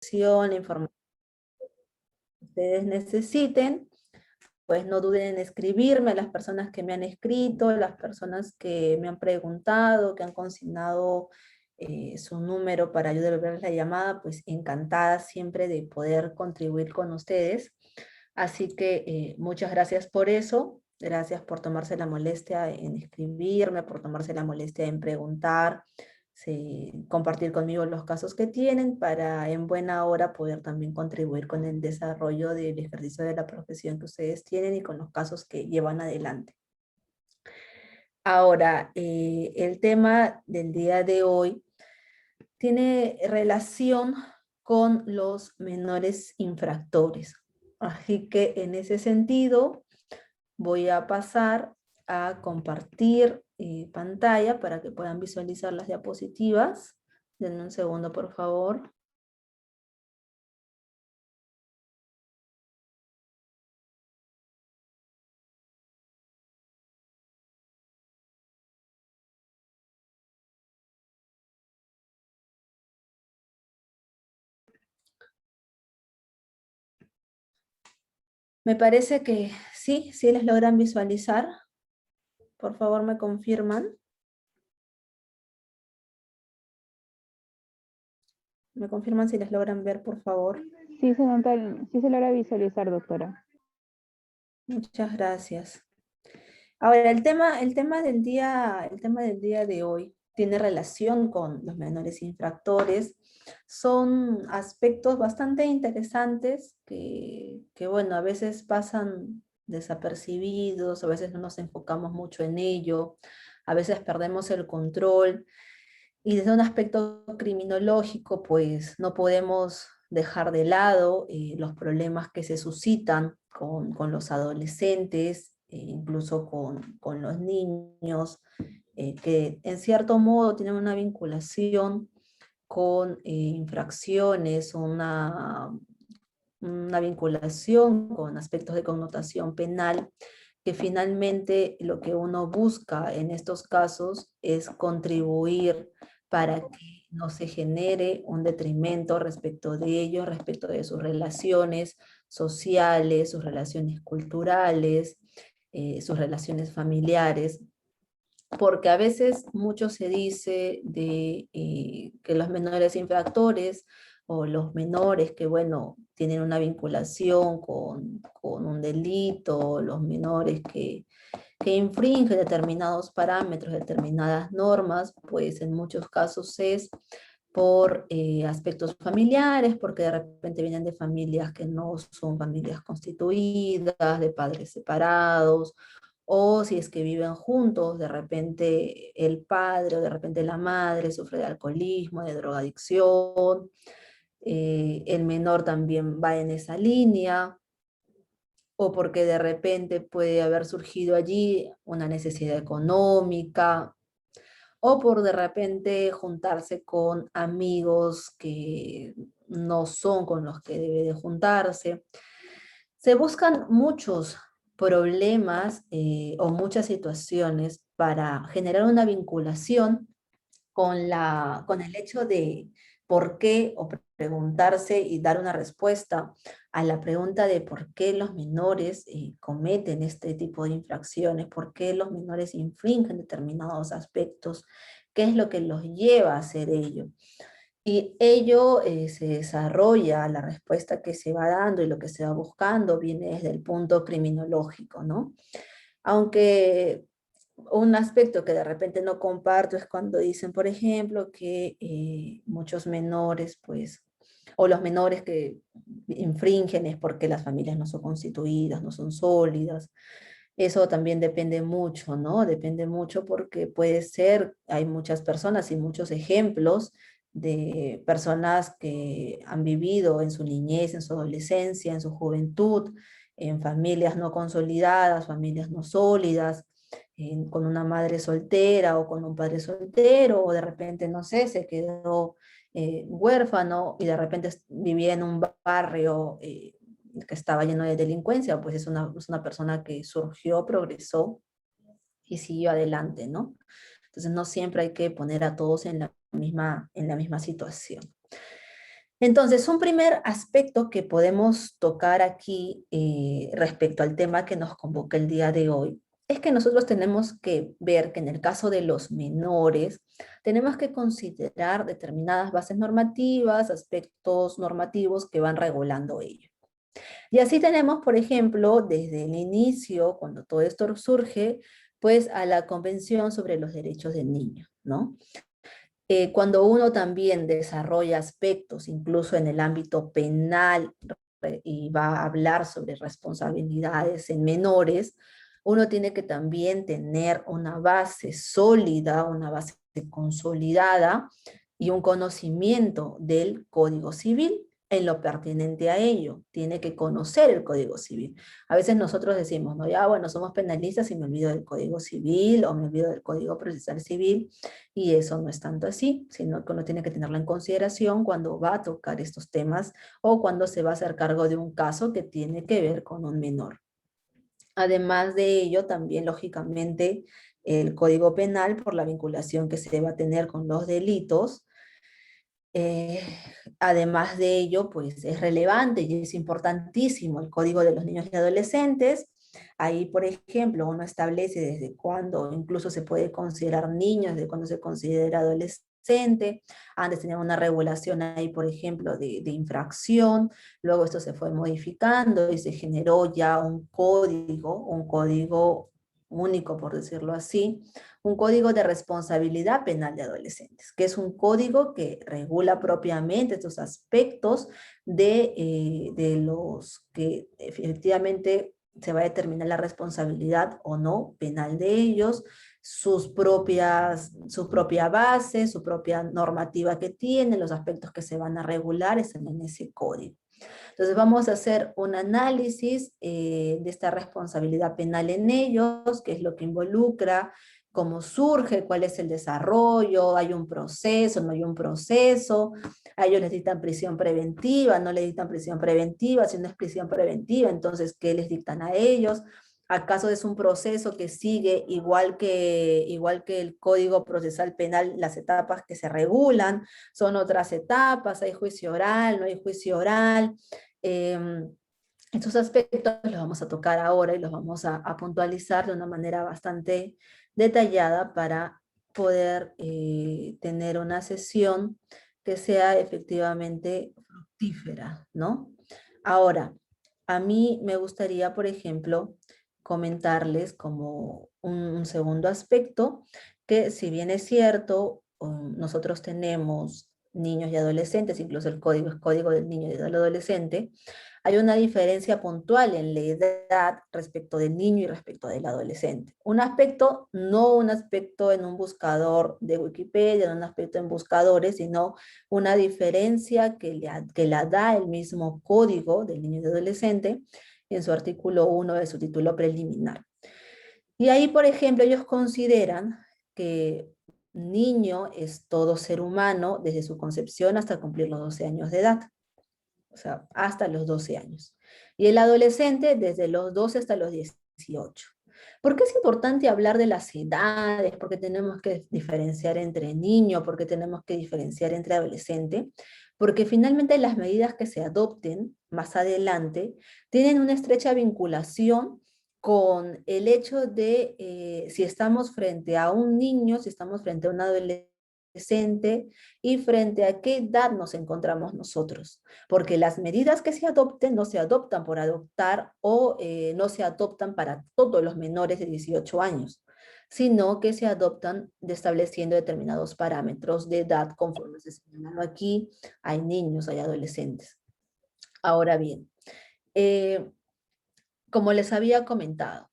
la información que ustedes necesiten, pues no duden en escribirme, las personas que me han escrito, las personas que me han preguntado, que han consignado su número para yo devolverles la llamada, pues encantada siempre de poder contribuir con ustedes. Así que muchas gracias por eso, gracias por tomarse la molestia en escribirme, por tomarse la molestia en preguntar, compartir conmigo los casos que tienen para en buena hora poder también contribuir con el desarrollo del ejercicio de la profesión que ustedes tienen y con los casos que llevan adelante. Ahora, el tema del día de hoy tiene relación con los menores infractores. Así que en ese sentido voy a pasar a compartir pantalla para que puedan visualizar las diapositivas. Denme un segundo, por favor. Me parece que sí, sí les logran visualizar. Por favor, me confirman. Me confirman si les logran ver, por favor. Sí se nota, sí se logra visualizar, doctora. Muchas gracias. Ahora, el tema del día de hoy tiene relación con los menores infractores. Son aspectos bastante interesantes que bueno, a veces pasan desapercibidos, a veces no nos enfocamos mucho en ello, a veces perdemos el control. Y desde un aspecto criminológico, pues no podemos dejar de lado los problemas que se suscitan con los adolescentes, incluso con los niños, que en cierto modo tienen una vinculación con infracciones, una vinculación con aspectos de connotación penal, que finalmente lo que uno busca en estos casos es contribuir para que no se genere un detrimento respecto de ellos, respecto de sus relaciones sociales, sus relaciones culturales, sus relaciones familiares, porque a veces mucho se dice de que los menores infractores o los menores que, bueno, tienen una vinculación con un delito, los menores que infringen determinados parámetros, determinadas normas, pues en muchos casos es por aspectos familiares, porque de repente vienen de familias que no son familias constituidas, de padres separados, o si es que viven juntos, de repente el padre o de repente la madre sufre de alcoholismo, de drogadicción, el menor también va en esa línea, o porque de repente puede haber surgido allí una necesidad económica, o por de repente juntarse con amigos que no son con los que debe de juntarse. Se buscan muchos problemas o muchas situaciones para generar una vinculación con el hecho de por qué, o preguntarse y dar una respuesta a la pregunta de por qué los menores cometen este tipo de infracciones, por qué los menores infringen determinados aspectos, qué es lo que los lleva a hacer ello. Y ello se desarrolla, la respuesta que se va dando y lo que se va buscando viene desde el punto criminológico, ¿no? Aunque un aspecto que de repente no comparto es cuando dicen, por ejemplo, que muchos menores, pues, o los menores que infringen es porque las familias no son constituidas, no son sólidas. Eso también depende mucho, ¿no? Depende mucho porque puede ser, hay muchas personas y muchos ejemplos de personas que han vivido en su niñez, en su adolescencia, en su juventud, en familias no consolidadas, familias no sólidas, con una madre soltera o con un padre soltero, o de repente, no sé, se quedó huérfano y de repente vivía en un barrio que estaba lleno de delincuencia, pues es una persona que surgió, progresó y siguió adelante, ¿no? Entonces no siempre hay que poner a todos en la misma situación. Entonces, un primer aspecto que podemos tocar aquí respecto al tema que nos convoca el día de hoy es que nosotros tenemos que ver que en el caso de los menores tenemos que considerar determinadas bases normativas, aspectos normativos que van regulando ello. Y así tenemos, por ejemplo, desde el inicio, cuando todo esto surge, pues a la Convención sobre los Derechos del Niño, ¿no? Cuando uno también desarrolla aspectos, incluso en el ámbito penal, y va a hablar sobre responsabilidades en menores, uno tiene que también tener una base sólida, una base consolidada y un conocimiento del Código Civil en lo pertinente a ello. Tiene que conocer el Código Civil. A veces nosotros decimos, no, ya, bueno, somos penalistas y me olvido del Código Civil o me olvido del Código Procesal Civil, y eso no es tanto así, sino que uno tiene que tenerlo en consideración cuando va a tocar estos temas o cuando se va a hacer cargo de un caso que tiene que ver con un menor. Además de ello, también lógicamente el Código Penal, por la vinculación que se va a tener con los delitos, eh, además de ello, pues es relevante y es importantísimo el Código de los Niños y Adolescentes. Ahí, por ejemplo, uno establece desde cuándo incluso se puede considerar niños, desde cuándo se considera adolescente. Antes tenía una regulación ahí, por ejemplo, de infracción. Luego esto se fue modificando y se generó ya un código único, por decirlo así, un código de responsabilidad penal de adolescentes, que es un código que regula propiamente estos aspectos de los que efectivamente se va a determinar la responsabilidad o no penal de ellos, su propia base, su propia normativa que tienen, los aspectos que se van a regular están en ese código. Entonces vamos a hacer un análisis de esta responsabilidad penal en ellos, qué es lo que involucra, cómo surge, cuál es el desarrollo, hay un proceso, no hay un proceso, a ellos les dictan prisión preventiva, no les dictan prisión preventiva, si no es prisión preventiva, entonces, ¿qué les dictan a ellos? ¿Acaso es un proceso que sigue igual que el Código Procesal Penal, las etapas que se regulan? Son otras etapas, hay juicio oral, no hay juicio oral. Estos aspectos los vamos a tocar ahora y los vamos a puntualizar de una manera bastante detallada para poder tener una sesión que sea efectivamente fructífera, ¿no? Ahora, a mí me gustaría, por ejemplo, comentarles como un segundo aspecto, que si bien es cierto, nosotros tenemos niños y adolescentes, incluso el código es código del niño y del adolescente, hay una diferencia puntual en la edad respecto del niño y respecto del adolescente. Un aspecto, no un aspecto en un buscador de Wikipedia, no un aspecto en buscadores, sino una diferencia que la da el mismo código del niño y del adolescente en su artículo 1 de su título preliminar. Y ahí, por ejemplo, ellos consideran que niño es todo ser humano desde su concepción hasta cumplir los 12 años de edad, o sea, hasta los 12 años. Y el adolescente desde los 12 hasta los 18. ¿Por qué es importante hablar de las edades? ¿Por qué tenemos que diferenciar entre niño? ¿Por qué tenemos que diferenciar entre adolescente? Porque finalmente las medidas que se adopten más adelante tienen una estrecha vinculación con el hecho de si estamos frente a un niño, si estamos frente a un adolescente y frente a qué edad nos encontramos nosotros, porque las medidas que se adopten no se adoptan por adoptar o no se adoptan para todos los menores de 18 años, sino que se adoptan estableciendo determinados parámetros de edad conforme se señaló aquí, hay niños, hay adolescentes. Ahora bien, eh, como les había comentado,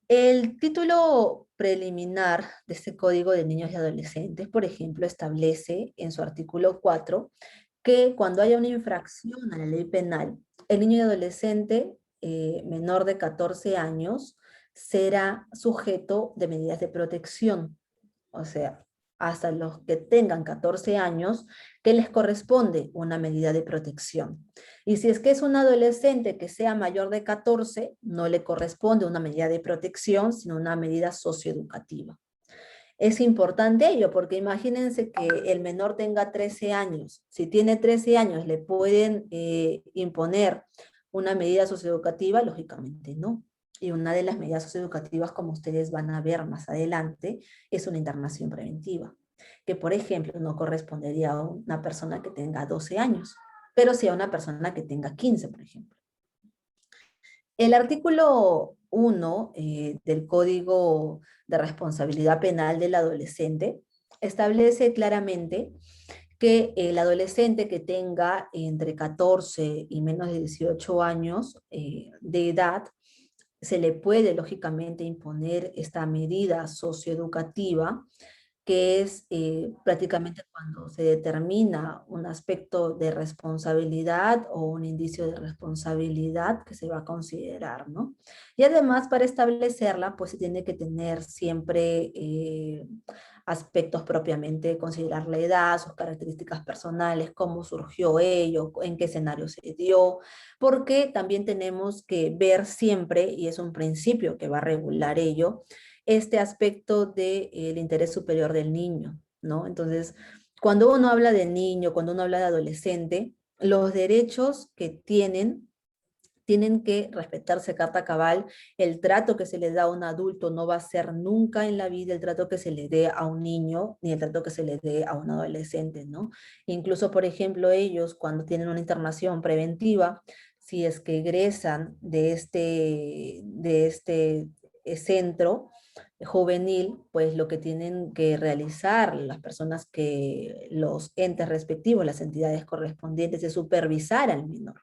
el título preliminar de este Código de Niños y Adolescentes, por ejemplo, establece en su artículo 4 que cuando haya una infracción a la ley penal, el niño y adolescente menor de 14 años será sujeto de medidas de protección, o sea, hasta los que tengan 14 años, que les corresponde una medida de protección. Y si es que es un adolescente que sea mayor de 14, no le corresponde una medida de protección, sino una medida socioeducativa. Es importante ello, porque imagínense que el menor tenga 13 años. Si tiene 13 años, ¿le pueden imponer una medida socioeducativa? Lógicamente no. Y una de las medidas socioeducativas, como ustedes van a ver más adelante, es una internación preventiva, que por ejemplo no correspondería a una persona que tenga 12 años, pero sí a una persona que tenga 15, por ejemplo. El artículo 1 del Código de Responsabilidad Penal del Adolescente establece claramente que el adolescente que tenga entre 14 y menos de 18 años de edad, se le puede lógicamente imponer esta medida socioeducativa, que es prácticamente cuando se determina un aspecto de responsabilidad o un indicio de responsabilidad que se va a considerar, ¿no? Y además, para establecerla, pues se tiene que tener siempre aspectos propiamente, considerar la edad, sus características personales, cómo surgió ello, en qué escenario se dio, porque también tenemos que ver siempre, y es un principio que va a regular ello, este aspecto del interés superior del niño, ¿no? Entonces, cuando uno habla de niño, cuando uno habla de adolescente, los derechos que tienen que respetarse carta cabal. El trato que se le da a un adulto no va a ser nunca en la vida el trato que se le dé a un niño, ni el trato que se le dé a un adolescente, ¿no? Incluso, por ejemplo, ellos cuando tienen una internación preventiva, si es que egresan de este centro juvenil, pues lo que tienen que realizar las personas los entes respectivos, las entidades correspondientes, es supervisar al menor.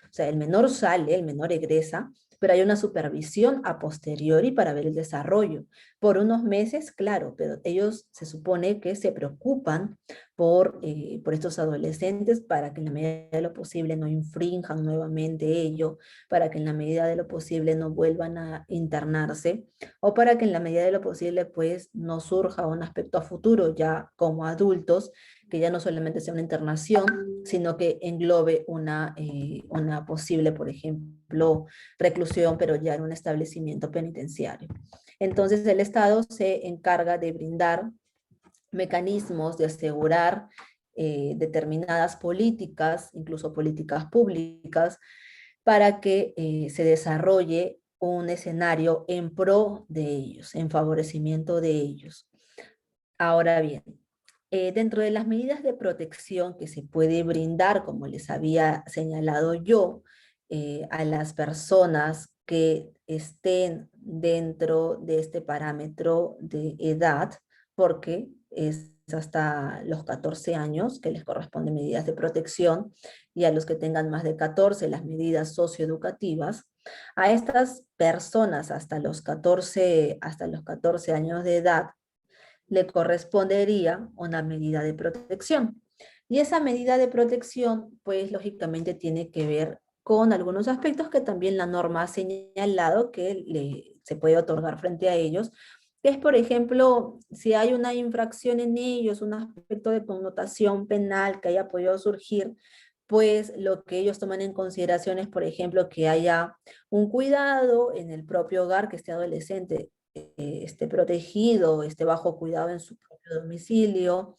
O sea, el menor sale, el menor egresa, pero hay una supervisión a posteriori para ver el desarrollo. Por unos meses, claro, pero ellos se supone que se preocupan por estos adolescentes para que en la medida de lo posible no infrinjan nuevamente ello, para que en la medida de lo posible no vuelvan a internarse, o para que en la medida de lo posible pues no surja un aspecto a futuro ya como adultos, que ya no solamente sea una internación, sino que englobe una posible, por ejemplo, reclusión, pero ya en un establecimiento penitenciario. Entonces el Estado se encarga de brindar mecanismos de asegurar determinadas políticas, incluso políticas públicas, para que se desarrolle un escenario en pro de ellos, en favorecimiento de ellos. Ahora bien, dentro de las medidas de protección que se puede brindar, como les había señalado yo, a las personas que estén dentro de este parámetro de edad, porque es hasta los 14 años que les corresponden medidas de protección, y a los que tengan más de 14 las medidas socioeducativas. A estas personas hasta los 14 años de edad le correspondería una medida de protección. Y esa medida de protección, pues lógicamente tiene que ver con algunos aspectos que también la norma ha señalado que se puede otorgar frente a ellos, que es, por ejemplo, si hay una infracción en ellos, un aspecto de connotación penal que haya podido surgir, pues lo que ellos toman en consideración es, por ejemplo, que haya un cuidado en el propio hogar, que este adolescente esté protegido, esté bajo cuidado en su propio domicilio.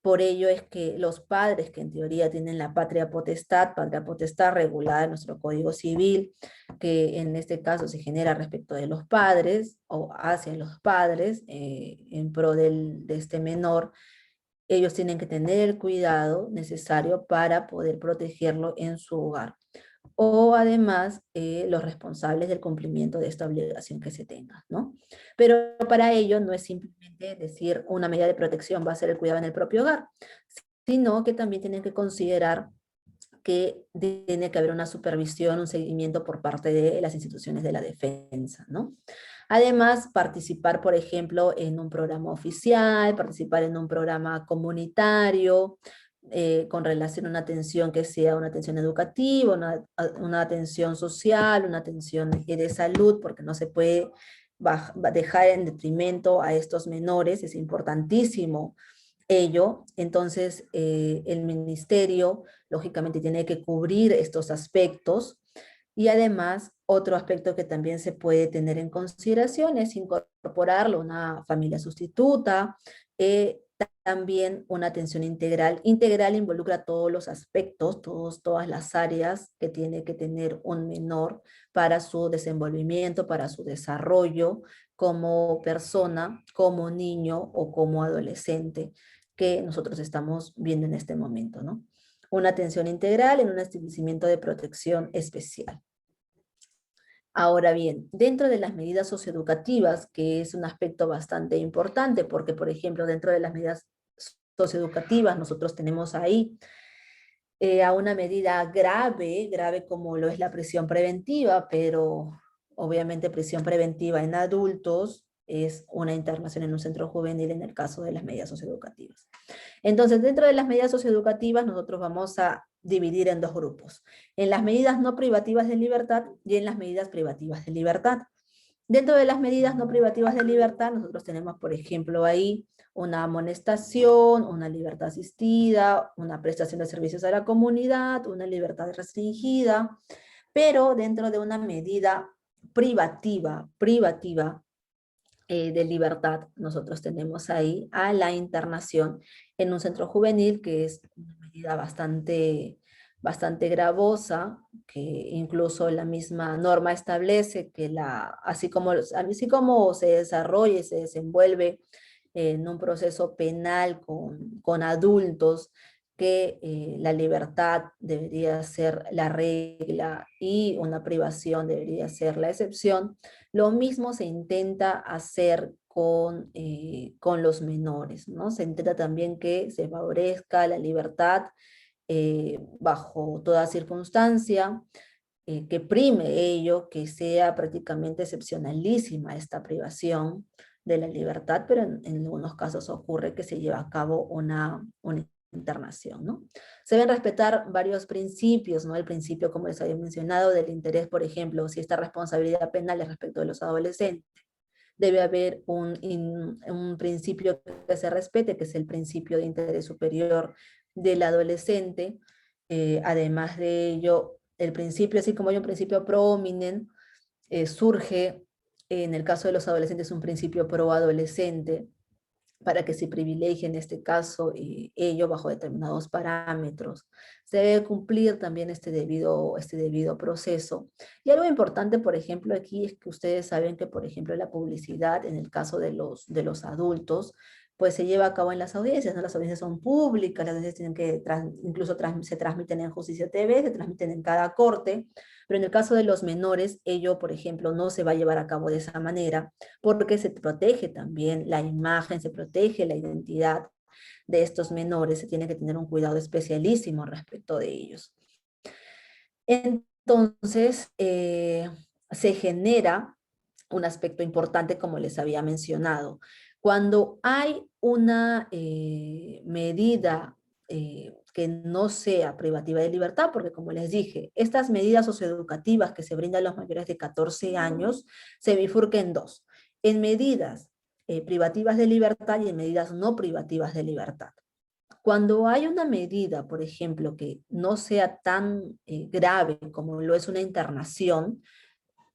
Por ello es que los padres, que en teoría tienen la patria potestad regulada en nuestro Código Civil, que en este caso se genera respecto de los padres o hacia los padres en pro de este menor, ellos tienen que tener el cuidado necesario para poder protegerlo en su hogar. O además los responsables del cumplimiento de esta obligación que se tenga, ¿no? Pero para ello no es simplemente decir una medida de protección va a ser el cuidado en el propio hogar, sino que también tienen que considerar que tiene que haber una supervisión, un seguimiento por parte de las instituciones de la defensa, ¿no? Además, participar, por ejemplo, en un programa oficial, participar en un programa comunitario, con relación a una atención que sea una atención educativa, una atención social, una atención de salud, porque no se puede dejar en detrimento a estos menores, es importantísimo ello. Entonces, el ministerio, lógicamente, tiene que cubrir estos aspectos, Y además, otro aspecto que también se puede tener en consideración es incorporarlo a una familia sustituta, también una atención integral. Integral involucra todos los aspectos, todas las áreas que tiene que tener un menor para su desenvolvimiento, para su desarrollo como persona, como niño o como adolescente que nosotros estamos viendo en este momento, ¿no? Una atención integral en un establecimiento de protección especial. Ahora bien, dentro de las medidas socioeducativas, que es un aspecto bastante importante, porque por ejemplo, dentro de las medidas socioeducativas nosotros tenemos ahí a una medida grave, grave como lo es la prisión preventiva, pero obviamente prisión preventiva en adultos es una internación en un centro juvenil en el caso de las medidas socioeducativas. Entonces, dentro de las medidas socioeducativas, nosotros vamos a dividir en dos grupos, en las medidas no privativas de libertad y en las medidas privativas de libertad. Dentro de las medidas no privativas de libertad, nosotros tenemos, por ejemplo, ahí una amonestación, una libertad asistida, una prestación de servicios a la comunidad, una libertad restringida, pero dentro de una medida privativa de libertad, nosotros tenemos ahí a la internación en un centro juvenil, que es una medida bastante gravosa, que incluso la misma norma establece que así como se desarrolla y se desenvuelve en un proceso penal con adultos, que la libertad debería ser la regla y una privación debería ser la excepción. Lo mismo se intenta hacer con los menores, ¿no? Se intenta también que se favorezca la libertad bajo toda circunstancia, que prime ello, que sea prácticamente excepcionalísima esta privación de la libertad, pero en algunos casos ocurre que se lleva a cabo una internación, ¿no? Se deben respetar varios principios, ¿no? El principio, como les había mencionado, del interés, por ejemplo, si esta responsabilidad penal es respecto de los adolescentes, debe haber un principio que se respete, que es el principio de interés superior del adolescente. Además de ello, el principio, así como hay un principio pro hominem, surge en el caso de los adolescentes un principio pro adolescente, para que se privilegie en este caso ello bajo determinados parámetros. Se debe cumplir también este debido proceso. Y algo importante, por ejemplo, aquí es que ustedes saben que, por ejemplo, la publicidad, en el caso de los adultos, pues se lleva a cabo en las audiencias, ¿no? Las audiencias son públicas, las audiencias tienen que, se transmiten en Justicia TV, se transmiten en cada corte, pero en el caso de los menores, ello, por ejemplo, no se va a llevar a cabo de esa manera, porque se protege también la imagen, se protege la identidad de estos menores, se tiene que tener un cuidado especialísimo respecto de ellos. Entonces, se genera un aspecto importante, como les había mencionado. Cuando hay una medida que no sea privativa de libertad, porque como les dije, estas medidas socioeducativas que se brindan a los mayores de 14 años se bifurcan en dos, en medidas privativas de libertad y en medidas no privativas de libertad. Cuando hay una medida, por ejemplo, que no sea tan grave como lo es una internación,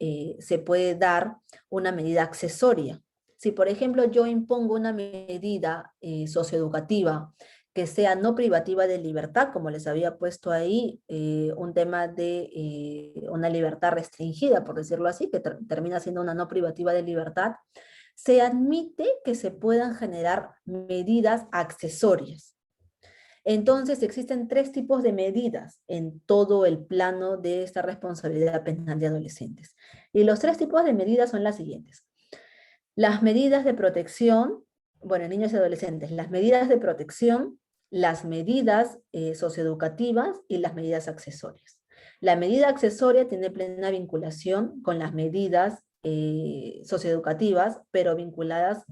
se puede dar una medida accesoria. Si, por ejemplo, yo impongo una medida socioeducativa que sea no privativa de libertad, como les había puesto ahí, un tema de una libertad restringida, por decirlo así, que termina siendo una no privativa de libertad, se admite que se puedan generar medidas accesorias. Entonces, existen tres tipos de medidas en todo el plano de esta responsabilidad penal de adolescentes. Y los tres tipos de medidas son las siguientes. Las medidas de protección, bueno, niños y adolescentes, las medidas de protección, las medidas socioeducativas y las medidas accesorias. La medida accesoria tiene plena vinculación con las medidas socioeducativas, pero vinculadas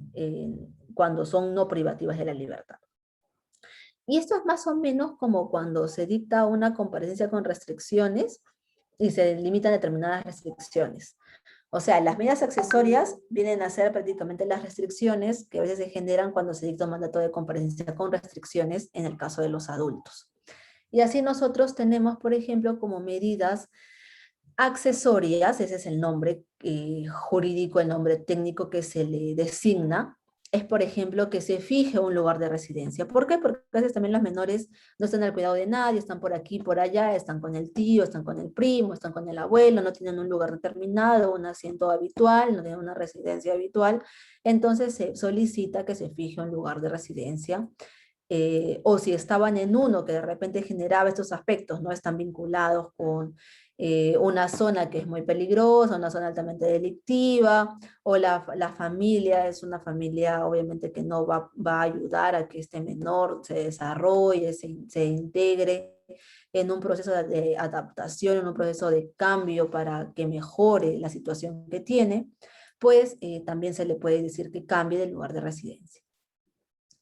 cuando son no privativas de la libertad. Y esto es más o menos como cuando se dicta una comparecencia con restricciones y se limitan determinadas restricciones. O sea, las medidas accesorias vienen a ser prácticamente las restricciones que a veces se generan cuando se dicta un mandato de comparecencia con restricciones en el caso de los adultos. Y así nosotros tenemos, por ejemplo, como medidas accesorias, ese es el nombre jurídico, el nombre técnico que se le designa, es, por ejemplo, que se fije un lugar de residencia. ¿Por qué? Porque a veces también los menores no están al cuidado de nadie, están por aquí, por allá, están con el tío, están con el primo, están con el abuelo, no tienen un lugar determinado, un asiento habitual, no tienen una residencia habitual. Entonces se solicita que se fije un lugar de residencia. O si estaban en uno que de repente generaba estos aspectos, no están vinculados con una zona que es muy peligrosa, una zona altamente delictiva, o la familia es una familia obviamente que no va a ayudar a que este menor se desarrolle, se integre en un proceso de adaptación, en un proceso de cambio para que mejore la situación que tiene, pues también se le puede decir que cambie de lugar de residencia.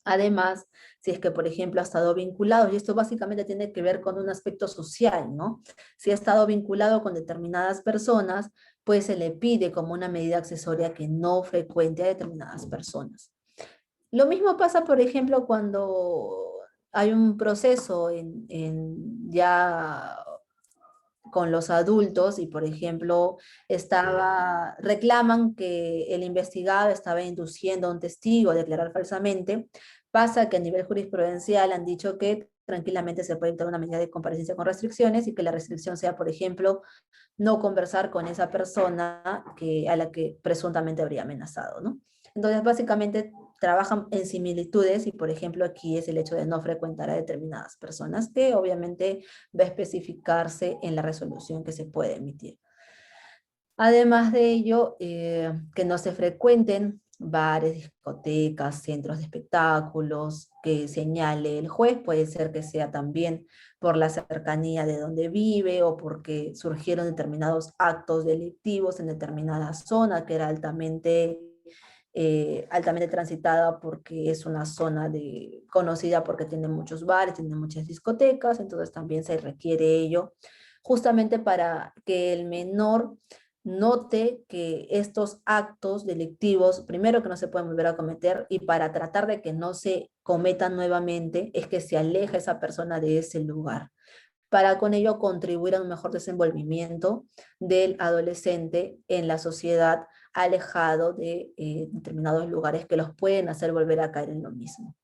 Además, si es que, por ejemplo, ha estado vinculado, y esto básicamente tiene que ver con un aspecto social, ¿no? Si ha estado vinculado con determinadas personas, pues se le pide como una medida accesoria que no frecuente a determinadas personas. Lo mismo pasa, por ejemplo, cuando hay un proceso ya con los adultos y, por ejemplo, reclaman que el investigado estaba induciendo a un testigo a declarar falsamente. Pasa que a nivel jurisprudencial han dicho que tranquilamente se puede dictar una medida de comparecencia con restricciones y que la restricción sea, por ejemplo, no conversar con esa persona a la que presuntamente habría amenazado, ¿no? Entonces, básicamente trabajan en similitudes y, por ejemplo, aquí es el hecho de no frecuentar a determinadas personas que obviamente va a especificarse en la resolución que se puede emitir. Además de ello, que no se frecuenten bares, discotecas, centros de espectáculos, que señale el juez, puede ser que sea también por la cercanía de donde vive o porque surgieron determinados actos delictivos en determinada zona que era altamente transitada porque es una zona conocida porque tiene muchos bares, tiene muchas discotecas, entonces también se requiere ello justamente para que el menor note que estos actos delictivos, primero que no se pueden volver a cometer, y para tratar de que no se cometan nuevamente, es que se aleja esa persona de ese lugar, para con ello contribuir a un mejor desenvolvimiento del adolescente en la sociedad, alejado de determinados lugares que los pueden hacer volver a caer en lo mismo.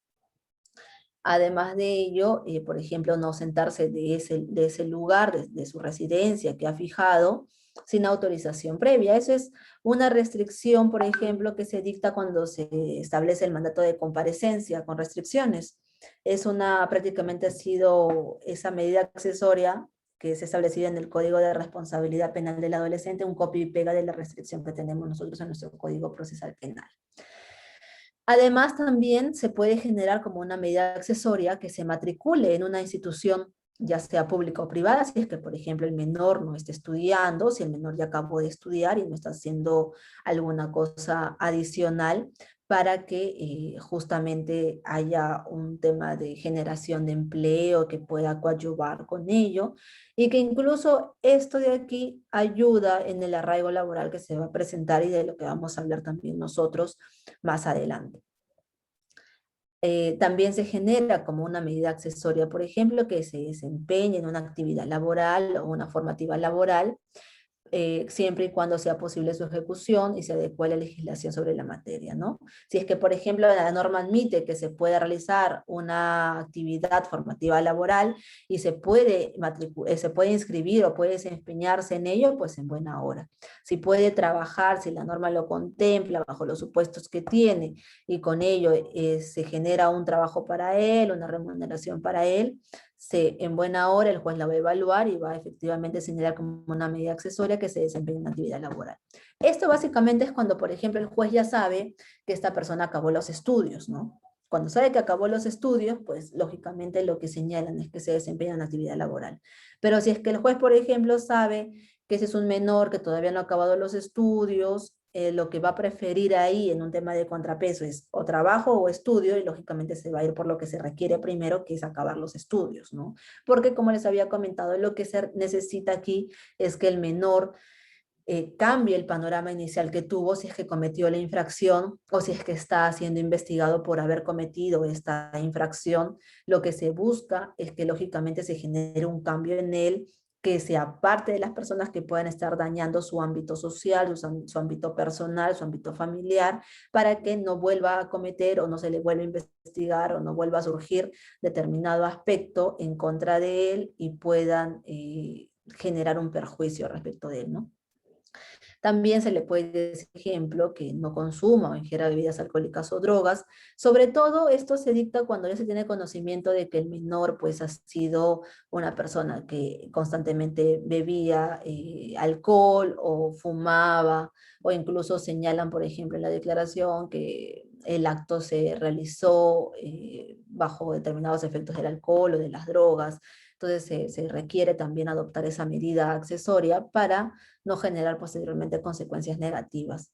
Además de ello, por ejemplo, no sentarse de ese lugar, de su residencia que ha fijado, sin autorización previa. Eso es una restricción, por ejemplo, que se dicta cuando se establece el mandato de comparecencia con restricciones. Prácticamente ha sido esa medida accesoria que es establecida en el Código de Responsabilidad Penal del Adolescente, un copia y pega de la restricción que tenemos nosotros en nuestro Código Procesal Penal. Además, también se puede generar como una medida accesoria que se matricule en una institución, ya sea pública o privada, si es que, por ejemplo, el menor no está estudiando, si el menor ya acabó de estudiar y no está haciendo alguna cosa adicional, para que justamente haya un tema de generación de empleo que pueda coadyuvar con ello, y que incluso esto de aquí ayuda en el arraigo laboral que se va a presentar y de lo que vamos a hablar también nosotros más adelante. También se genera como una medida accesoria, por ejemplo, que se desempeñe en una actividad laboral o una formativa laboral, siempre y cuando sea posible su ejecución y se adecue a la legislación sobre la materia, ¿no? Si es que, por ejemplo, la norma admite que se pueda realizar una actividad formativa laboral y se puede inscribir o puede desempeñarse en ello, pues en buena hora. Si puede trabajar, si la norma lo contempla bajo los supuestos que tiene y con ello se genera un trabajo para él, una remuneración para él, en buena hora el juez la va a evaluar y va a efectivamente señalar como una medida accesoria que se desempeña en una actividad laboral. Esto básicamente es cuando, por ejemplo, el juez ya sabe que esta persona acabó los estudios, ¿no? Cuando sabe que acabó los estudios, pues lógicamente lo que señalan es que se desempeña en una actividad laboral. Pero si es que el juez, por ejemplo, sabe que ese es un menor que todavía no ha acabado los estudios, lo que va a preferir ahí en un tema de contrapeso es o trabajo o estudio, y lógicamente se va a ir por lo que se requiere primero, que es acabar los estudios, ¿no? Porque como les había comentado, lo que se necesita aquí es que el menor cambie el panorama inicial que tuvo si es que cometió la infracción o si es que está siendo investigado por haber cometido esta infracción. Lo que se busca es que lógicamente se genere un cambio en él que se aparte de las personas que puedan estar dañando su ámbito social, su ámbito personal, su ámbito familiar, para que no vuelva a cometer o no se le vuelva a investigar o no vuelva a surgir determinado aspecto en contra de él y puedan generar un perjuicio respecto de él, ¿no? También se le puede decir, ejemplo, que no consuma o ingiera bebidas alcohólicas o drogas. Sobre todo esto se dicta cuando ya se tiene conocimiento de que el menor pues ha sido una persona que constantemente bebía alcohol o fumaba, o incluso señalan, por ejemplo, en la declaración que el acto se realizó bajo determinados efectos del alcohol o de las drogas. Entonces se requiere también adoptar esa medida accesoria para no generar posteriormente consecuencias negativas.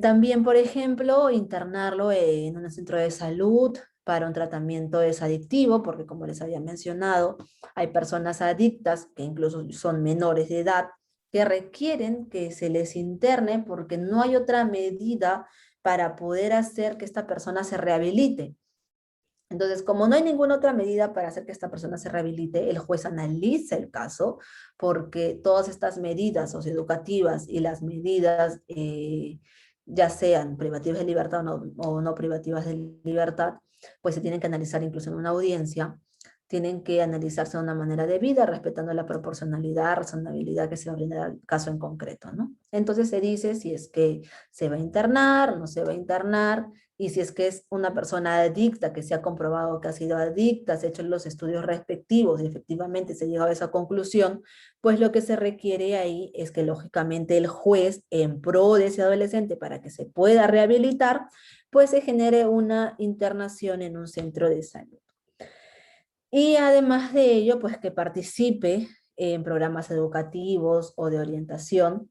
También, por ejemplo, internarlo en un centro de salud para un tratamiento desadictivo, porque como les había mencionado, hay personas adictas que incluso son menores de edad que requieren que se les interne porque no hay otra medida para poder hacer que esta persona se rehabilite. Entonces, como no hay ninguna otra medida para hacer que esta persona se rehabilite, el juez analiza el caso porque todas estas medidas socioeducativas y las medidas, ya sean privativas de libertad o no privativas de libertad, pues se tienen que analizar incluso en una audiencia, tienen que analizarse de una manera debida, respetando la proporcionalidad, razonabilidad que se va a brindar al caso en concreto, ¿no? Entonces se dice si es que se va a internar, no se va a internar, y si es que es una persona adicta, que se ha comprobado que ha sido adicta, se han hecho los estudios respectivos y efectivamente se ha llegado a esa conclusión, pues lo que se requiere ahí es que lógicamente el juez, en pro de ese adolescente para que se pueda rehabilitar, pues se genere una internación en un centro de salud. Y además de ello, pues que participe en programas educativos o de orientación,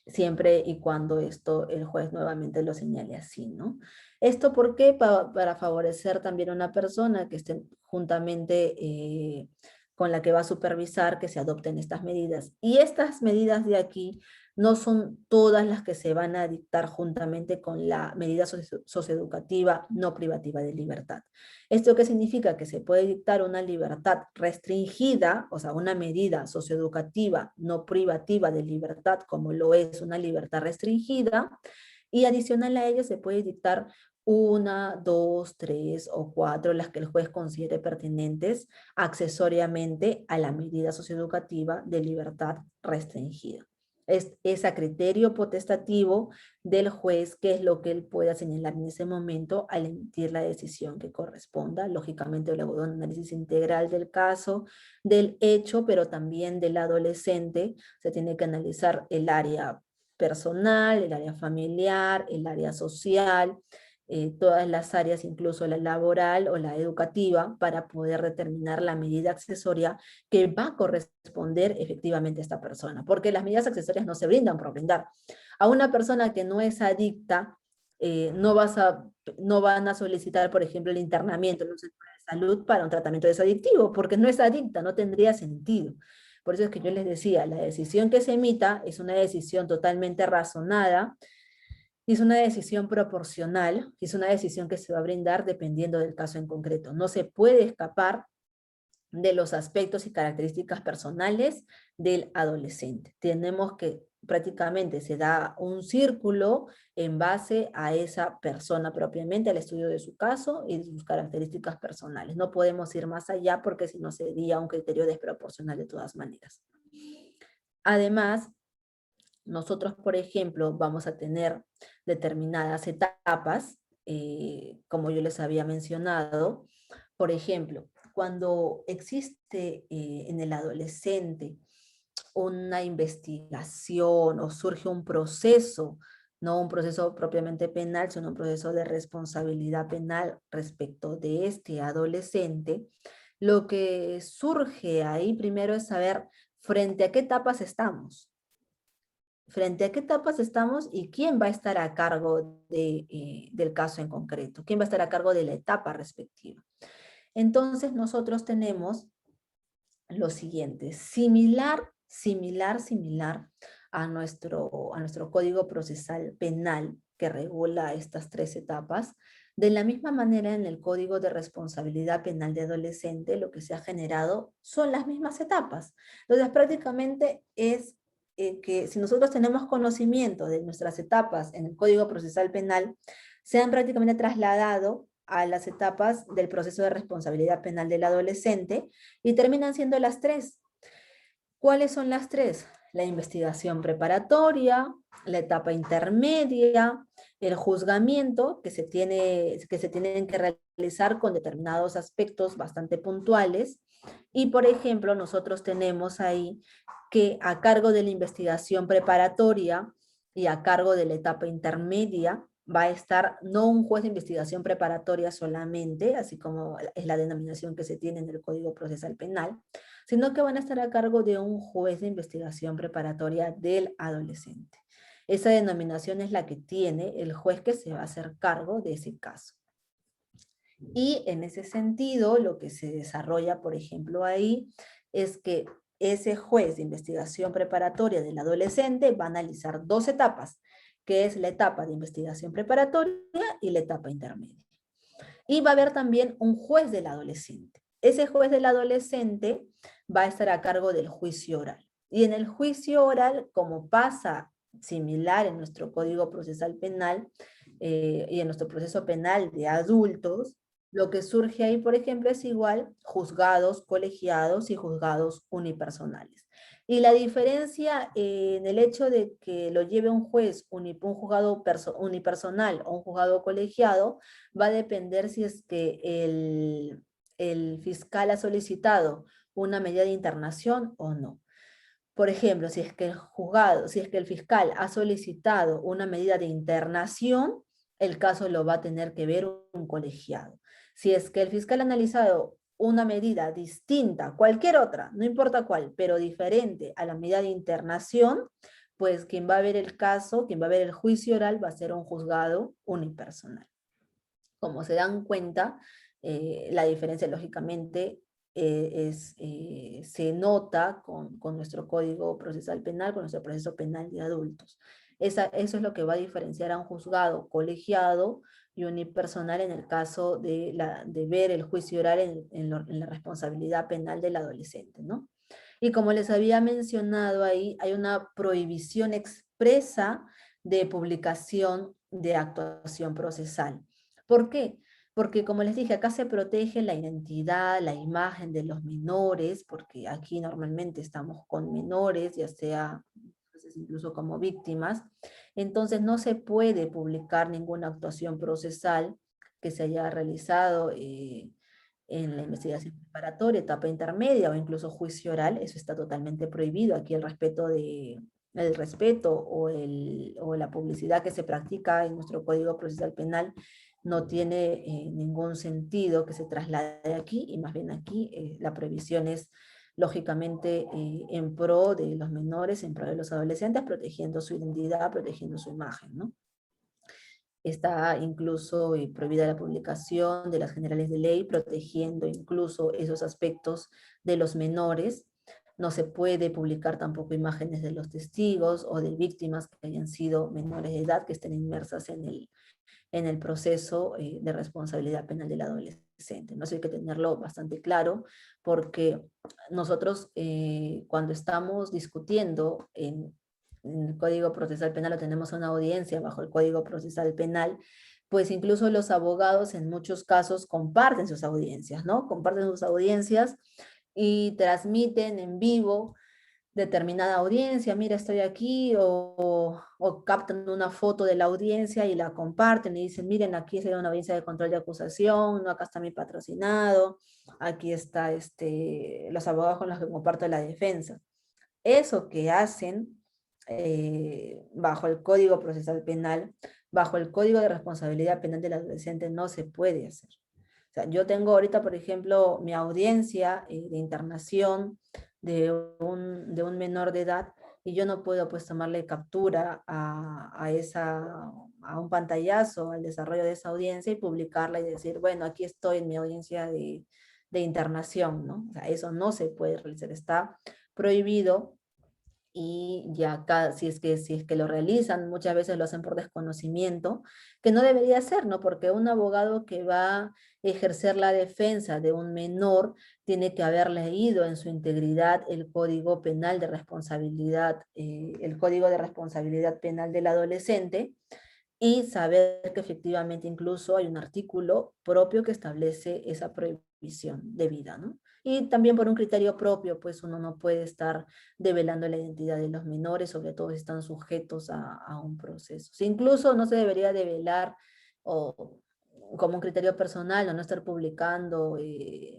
siempre y cuando esto el juez nuevamente lo señale así, ¿no? ¿Esto por qué? Para favorecer también a una persona que esté juntamente con la que va a supervisar que se adopten estas medidas. Y estas medidas de aquí no son todas las que se van a dictar juntamente con la medida socioeducativa no privativa de libertad. ¿Esto qué significa? Que se puede dictar una libertad restringida, o sea, una medida socioeducativa no privativa de libertad, como lo es una libertad restringida, y adicional a ello se puede dictar una, dos, tres o cuatro, las que el juez considere pertinentes, accesoriamente a la medida socioeducativa de libertad restringida. Es a criterio potestativo del juez qué es lo que él pueda señalar en ese momento al emitir la decisión que corresponda, lógicamente luego de un análisis integral del caso, del hecho, pero también del adolescente. Se tiene que analizar el área personal, el área familiar, el área social, todas las áreas, incluso la laboral o la educativa, para poder determinar la medida accesoria que va a corresponder efectivamente a esta persona, porque las medidas accesorias no se brindan por brindar. A una persona que no es adicta, no van a solicitar, por ejemplo, el internamiento en un centro de salud para un tratamiento desadictivo, porque no es adicta, no tendría sentido. Por eso es que yo les decía, la decisión que se emita es una decisión totalmente razonada, y es una decisión proporcional, y es una decisión que se va a brindar dependiendo del caso en concreto. No se puede escapar de los aspectos y características personales del adolescente. Tenemos que prácticamente se da un círculo en base a esa persona propiamente, al estudio de su caso y de sus características personales. No podemos ir más allá porque si no sería un criterio desproporcional de todas maneras. Además, nosotros, por ejemplo, vamos a tener determinadas etapas, como yo les había mencionado. Por ejemplo, cuando existe en el adolescente una investigación o surge un proceso, no un proceso propiamente penal, sino un proceso de responsabilidad penal respecto de este adolescente, lo que surge ahí primero es saber frente a qué etapas estamos. Frente a qué etapas estamos y quién va a estar a cargo del caso en concreto, quién va a estar a cargo de la etapa respectiva. Entonces nosotros tenemos lo siguiente, similar a nuestro Código Procesal Penal que regula estas tres etapas, De la misma manera, en el Código de Responsabilidad Penal de Adolescente, lo que se ha generado son las mismas etapas. Entonces, prácticamente es que si nosotros tenemos conocimiento de nuestras etapas en el Código Procesal Penal, se han prácticamente trasladado a las etapas del proceso de responsabilidad penal del adolescente y terminan siendo las tres. ¿Cuáles son las tres? La investigación preparatoria, la etapa intermedia, el juzgamiento, que se tienen que realizar con determinados aspectos bastante puntuales. Y, por ejemplo, nosotros tenemos ahí que a cargo de la investigación preparatoria y a cargo de la etapa intermedia va a estar no un juez de investigación preparatoria solamente, así como es la denominación que se tiene en el Código Procesal Penal, sino que van a estar a cargo de un juez de investigación preparatoria del adolescente. Esa denominación es la que tiene el juez que se va a hacer cargo de ese caso. Y en ese sentido, lo que se desarrolla, por ejemplo, ahí, es que ese juez de investigación preparatoria del adolescente va a analizar dos etapas, que es la etapa de investigación preparatoria y la etapa intermedia. Y va a haber también un juez del adolescente. Ese juez del adolescente va a estar a cargo del juicio oral. Y en el juicio oral, como pasa similar en nuestro Código Procesal Penal y en nuestro proceso penal de adultos, lo que surge ahí, por ejemplo, es igual juzgados colegiados y juzgados unipersonales. Y la diferencia en el hecho de que lo lleve un juez, un juzgado unipersonal o un juzgado colegiado, va a depender si es que el fiscal ha solicitado una medida de internación o no. Por ejemplo, si es que el juzgado, si es que el fiscal ha solicitado una medida de internación, el caso lo va a tener que ver un colegiado. Si es que el fiscal ha analizado una medida distinta, cualquier otra, no importa cuál, pero diferente a la medida de internación, pues quien va a ver el caso, quien va a ver el juicio oral va a ser un juzgado unipersonal. Como se dan cuenta, la diferencia lógicamente se nota con nuestro Código Procesal Penal, con nuestro proceso penal de adultos. Eso es lo que va a diferenciar a un juzgado colegiado y unipersonal en el caso de ver el juicio oral en la responsabilidad penal del adolescente, ¿no? Y como les había mencionado ahí, hay una prohibición expresa de publicación de actuación procesal. ¿Por qué? Porque como les dije, acá se protege la identidad, la imagen de los menores, porque aquí normalmente estamos con menores, ya sea incluso como víctimas. Entonces no se puede publicar ninguna actuación procesal que se haya realizado en la investigación preparatoria, etapa intermedia o incluso juicio oral. Eso está totalmente prohibido. Aquí el respeto o la publicidad que se practica en nuestro Código Procesal Penal no tiene ningún sentido que se traslade aquí, y más bien aquí la prohibición es lógicamente en pro de los menores, en pro de los adolescentes, protegiendo su identidad, protegiendo su imagen, ¿no? Está incluso prohibida la publicación de las generales de ley, protegiendo incluso esos aspectos de los menores. No se puede publicar tampoco imágenes de los testigos o de víctimas que hayan sido menores de edad, que estén inmersas en el proceso de responsabilidad penal del adolescente. ¿No? Eso hay que tenerlo bastante claro, porque nosotros cuando estamos discutiendo en el Código Procesal Penal o tenemos una audiencia bajo el Código Procesal Penal, pues incluso los abogados en muchos casos comparten sus audiencias, ¿no? Comparten sus audiencias y transmiten en vivo determinada audiencia, mira, estoy aquí, o captan una foto de la audiencia y la comparten y dicen, miren, aquí es una audiencia de control de acusación, no, acá está mi patrocinado, aquí está los abogados con los que comparto la defensa. Eso que hacen bajo el Código Procesal Penal, bajo el Código de Responsabilidad Penal del Adolescente, no se puede hacer. O sea, yo tengo ahorita, por ejemplo, mi audiencia de internación de un menor de edad, y yo no puedo pues tomarle captura a un pantallazo, al desarrollo de esa audiencia y publicarla y decir, bueno, aquí estoy en mi audiencia de internación, ¿no? O sea, eso no se puede realizar, está prohibido y ya acá, si es que lo realizan, muchas veces lo hacen por desconocimiento, que no debería ser, ¿no? Porque un abogado que va a ejercer la defensa de un menor tiene que haber leído en su integridad el Código Penal de Responsabilidad, el Código de Responsabilidad Penal del adolescente, y saber que efectivamente incluso hay un artículo propio que establece esa prohibición de vida, ¿no? Y también por un criterio propio, pues uno no puede estar develando la identidad de los menores, sobre todo si están sujetos a un proceso. Si incluso no se debería develar o como un criterio personal, o no estar publicando,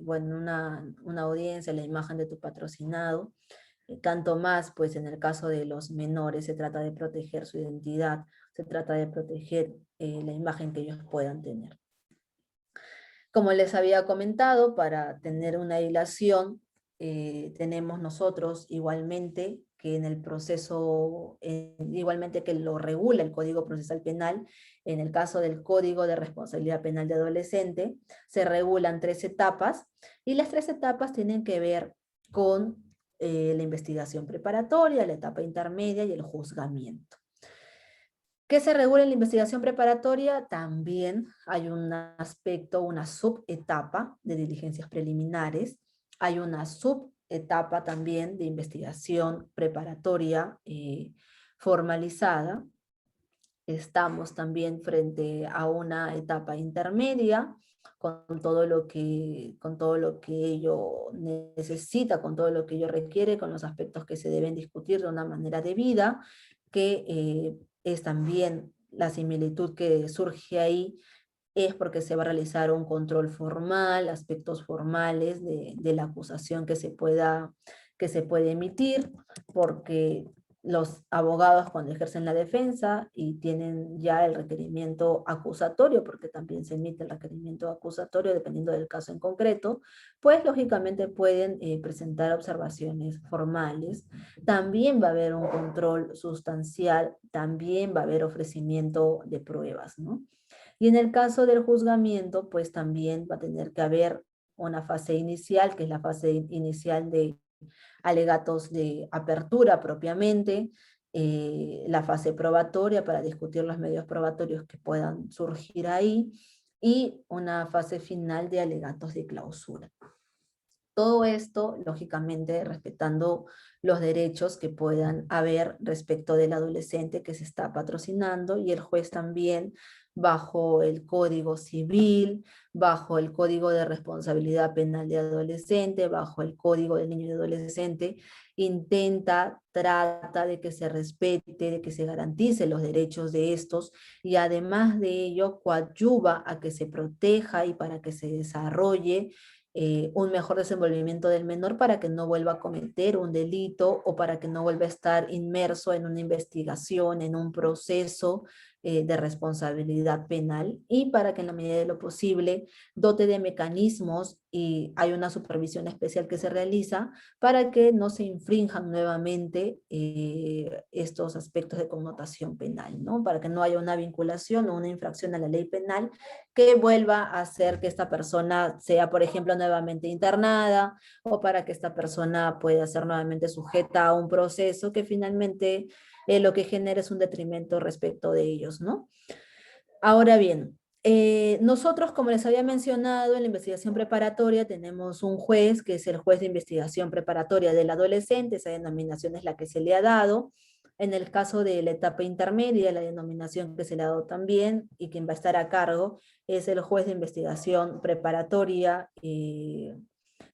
bueno, una audiencia, la imagen de tu patrocinado, tanto más, pues en el caso de los menores se trata de proteger su identidad, se trata de proteger la imagen que ellos puedan tener. Como les había comentado, para tener una dilación, tenemos nosotros igualmente que en el proceso, igualmente que lo regula el Código Procesal Penal, en el caso del Código de Responsabilidad Penal de Adolescente, se regulan 3 etapas, y las 3 etapas tienen que ver con la investigación preparatoria, la etapa intermedia y el juzgamiento. ¿Qué se regula en la investigación preparatoria? También hay un aspecto, una subetapa de diligencias preliminares, hay una subetapa también de investigación preparatoria formalizada. Estamos también frente a una etapa intermedia con todo lo que ello necesita, con todo lo que ello requiere, con los aspectos que se deben discutir de una manera debida, que es también la similitud que surge ahí, es porque se va a realizar un control formal, aspectos formales de la acusación que se puede emitir, porque los abogados cuando ejercen la defensa y tienen ya el requerimiento acusatorio, porque también se emite el requerimiento acusatorio dependiendo del caso en concreto, pues lógicamente pueden presentar observaciones formales. También va a haber un control sustancial, también va a haber ofrecimiento de pruebas, ¿no? Y en el caso del juzgamiento, pues también va a tener que haber una fase inicial, que es la fase inicial de alegatos de apertura propiamente, la fase probatoria para discutir los medios probatorios que puedan surgir ahí, y una fase final de alegatos de clausura. Todo esto, lógicamente, respetando los derechos que puedan haber respecto del adolescente que se está patrocinando, y el juez también, bajo el Código Civil, bajo el Código de Responsabilidad Penal de Adolescente, bajo el Código del Niño y Adolescente, trata de que se respete, de que se garantice los derechos de estos, y además de ello coadyuva a que se proteja y para que se desarrolle un mejor desenvolvimiento del menor, para que no vuelva a cometer un delito o para que no vuelva a estar inmerso en una investigación, en un proceso de responsabilidad penal, y para que en la medida de lo posible dote de mecanismos, y hay una supervisión especial que se realiza para que no se infrinjan nuevamente estos aspectos de connotación penal, ¿no? Para que no haya una vinculación o una infracción a la ley penal que vuelva a hacer que esta persona sea, por ejemplo, nuevamente internada, o para que esta persona pueda ser nuevamente sujeta a un proceso que finalmente lo que genera es un detrimento respecto de ellos, ¿no? Ahora bien, nosotros, como les había mencionado, en la investigación preparatoria tenemos un juez, que es el juez de investigación preparatoria del adolescente, esa denominación es la que se le ha dado. En el caso de la etapa intermedia, la denominación que se le ha dado también, y quien va a estar a cargo es el juez de investigación preparatoria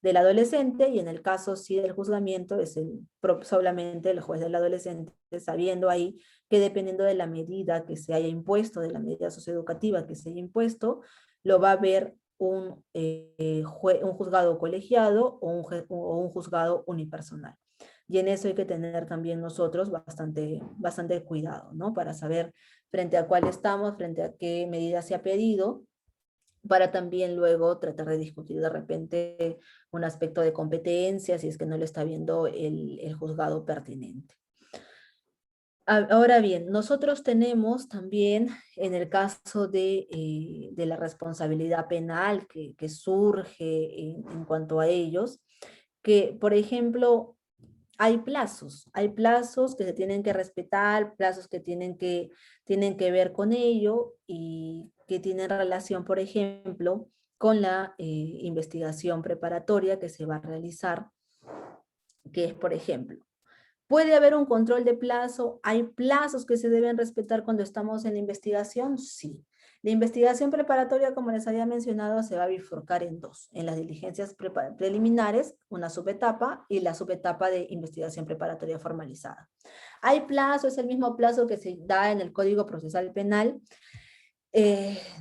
del adolescente, y en el caso sí del juzgamiento es solamente el juez del adolescente, sabiendo ahí que dependiendo de la medida que se haya impuesto, de la medida socioeducativa que se haya impuesto, lo va a ver un juzgado colegiado o un juzgado unipersonal. Y en eso hay que tener también nosotros bastante cuidado, ¿no? Para saber frente a cuál estamos, frente a qué medida se ha pedido, para también luego tratar de discutir de repente un aspecto de competencia, si es que no lo está viendo el juzgado pertinente. Ahora bien, nosotros tenemos también, en el caso de la responsabilidad penal que surge en cuanto a ellos, que, por ejemplo, hay plazos que se tienen que respetar, plazos que tienen que ver con ello y que tienen relación, por ejemplo, con la investigación preparatoria que se va a realizar, que es, por ejemplo, ¿puede haber un control de plazo? ¿Hay plazos que se deben respetar cuando estamos en la investigación? Sí. La investigación preparatoria, como les había mencionado, se va a bifurcar en dos. En las diligencias preliminares, una subetapa, y la subetapa de investigación preparatoria formalizada. ¿Hay plazo? ¿Es el mismo plazo que se da en el Código Procesal Penal?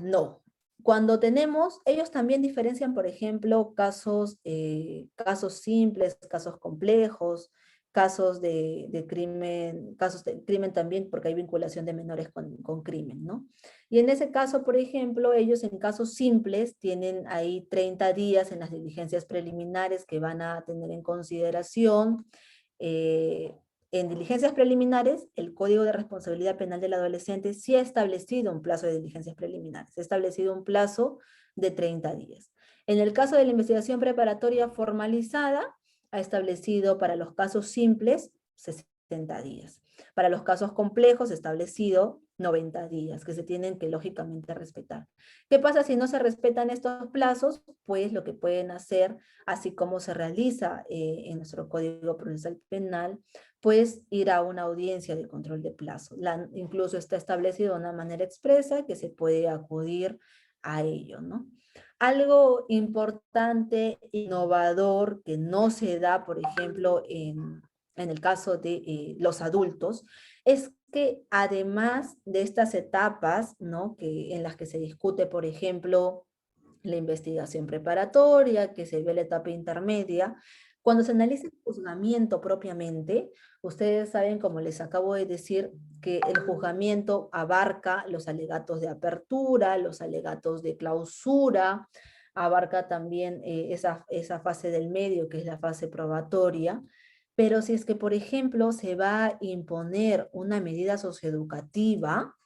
No. Cuando tenemos, ellos también diferencian, por ejemplo, casos simples, casos complejos, casos de crimen también, porque hay vinculación de menores con crimen, ¿no? Y en ese caso, por ejemplo, ellos en casos simples tienen ahí 30 días en las diligencias preliminares que van a tener en consideración. eh, en diligencias preliminares, el Código de Responsabilidad Penal del Adolescente sí ha establecido un plazo de diligencias preliminares, ha establecido un plazo de 30 días. En el caso de la investigación preparatoria formalizada, ha establecido para los casos simples 60 días. Para los casos complejos, ha establecido 90 días, que se tienen que lógicamente respetar. ¿Qué pasa si no se respetan estos plazos? Pues lo que pueden hacer, así como se realiza en nuestro Código Procesal Penal, pues ir a una audiencia de control de plazo. Incluso está establecido de una manera expresa que se puede acudir a ello, ¿no? Algo importante, innovador, que no se da, por ejemplo, en el caso de los adultos, es que además de estas etapas, ¿no? En las que se discute, por ejemplo, la investigación preparatoria, que se ve la etapa intermedia, cuando se analiza el juzgamiento propiamente, ustedes saben, como les acabo de decir, que el juzgamiento abarca los alegatos de apertura, los alegatos de clausura, abarca también esa fase del medio, que es la fase probatoria. Pero si es que, por ejemplo, se va a imponer una medida socioeducativa,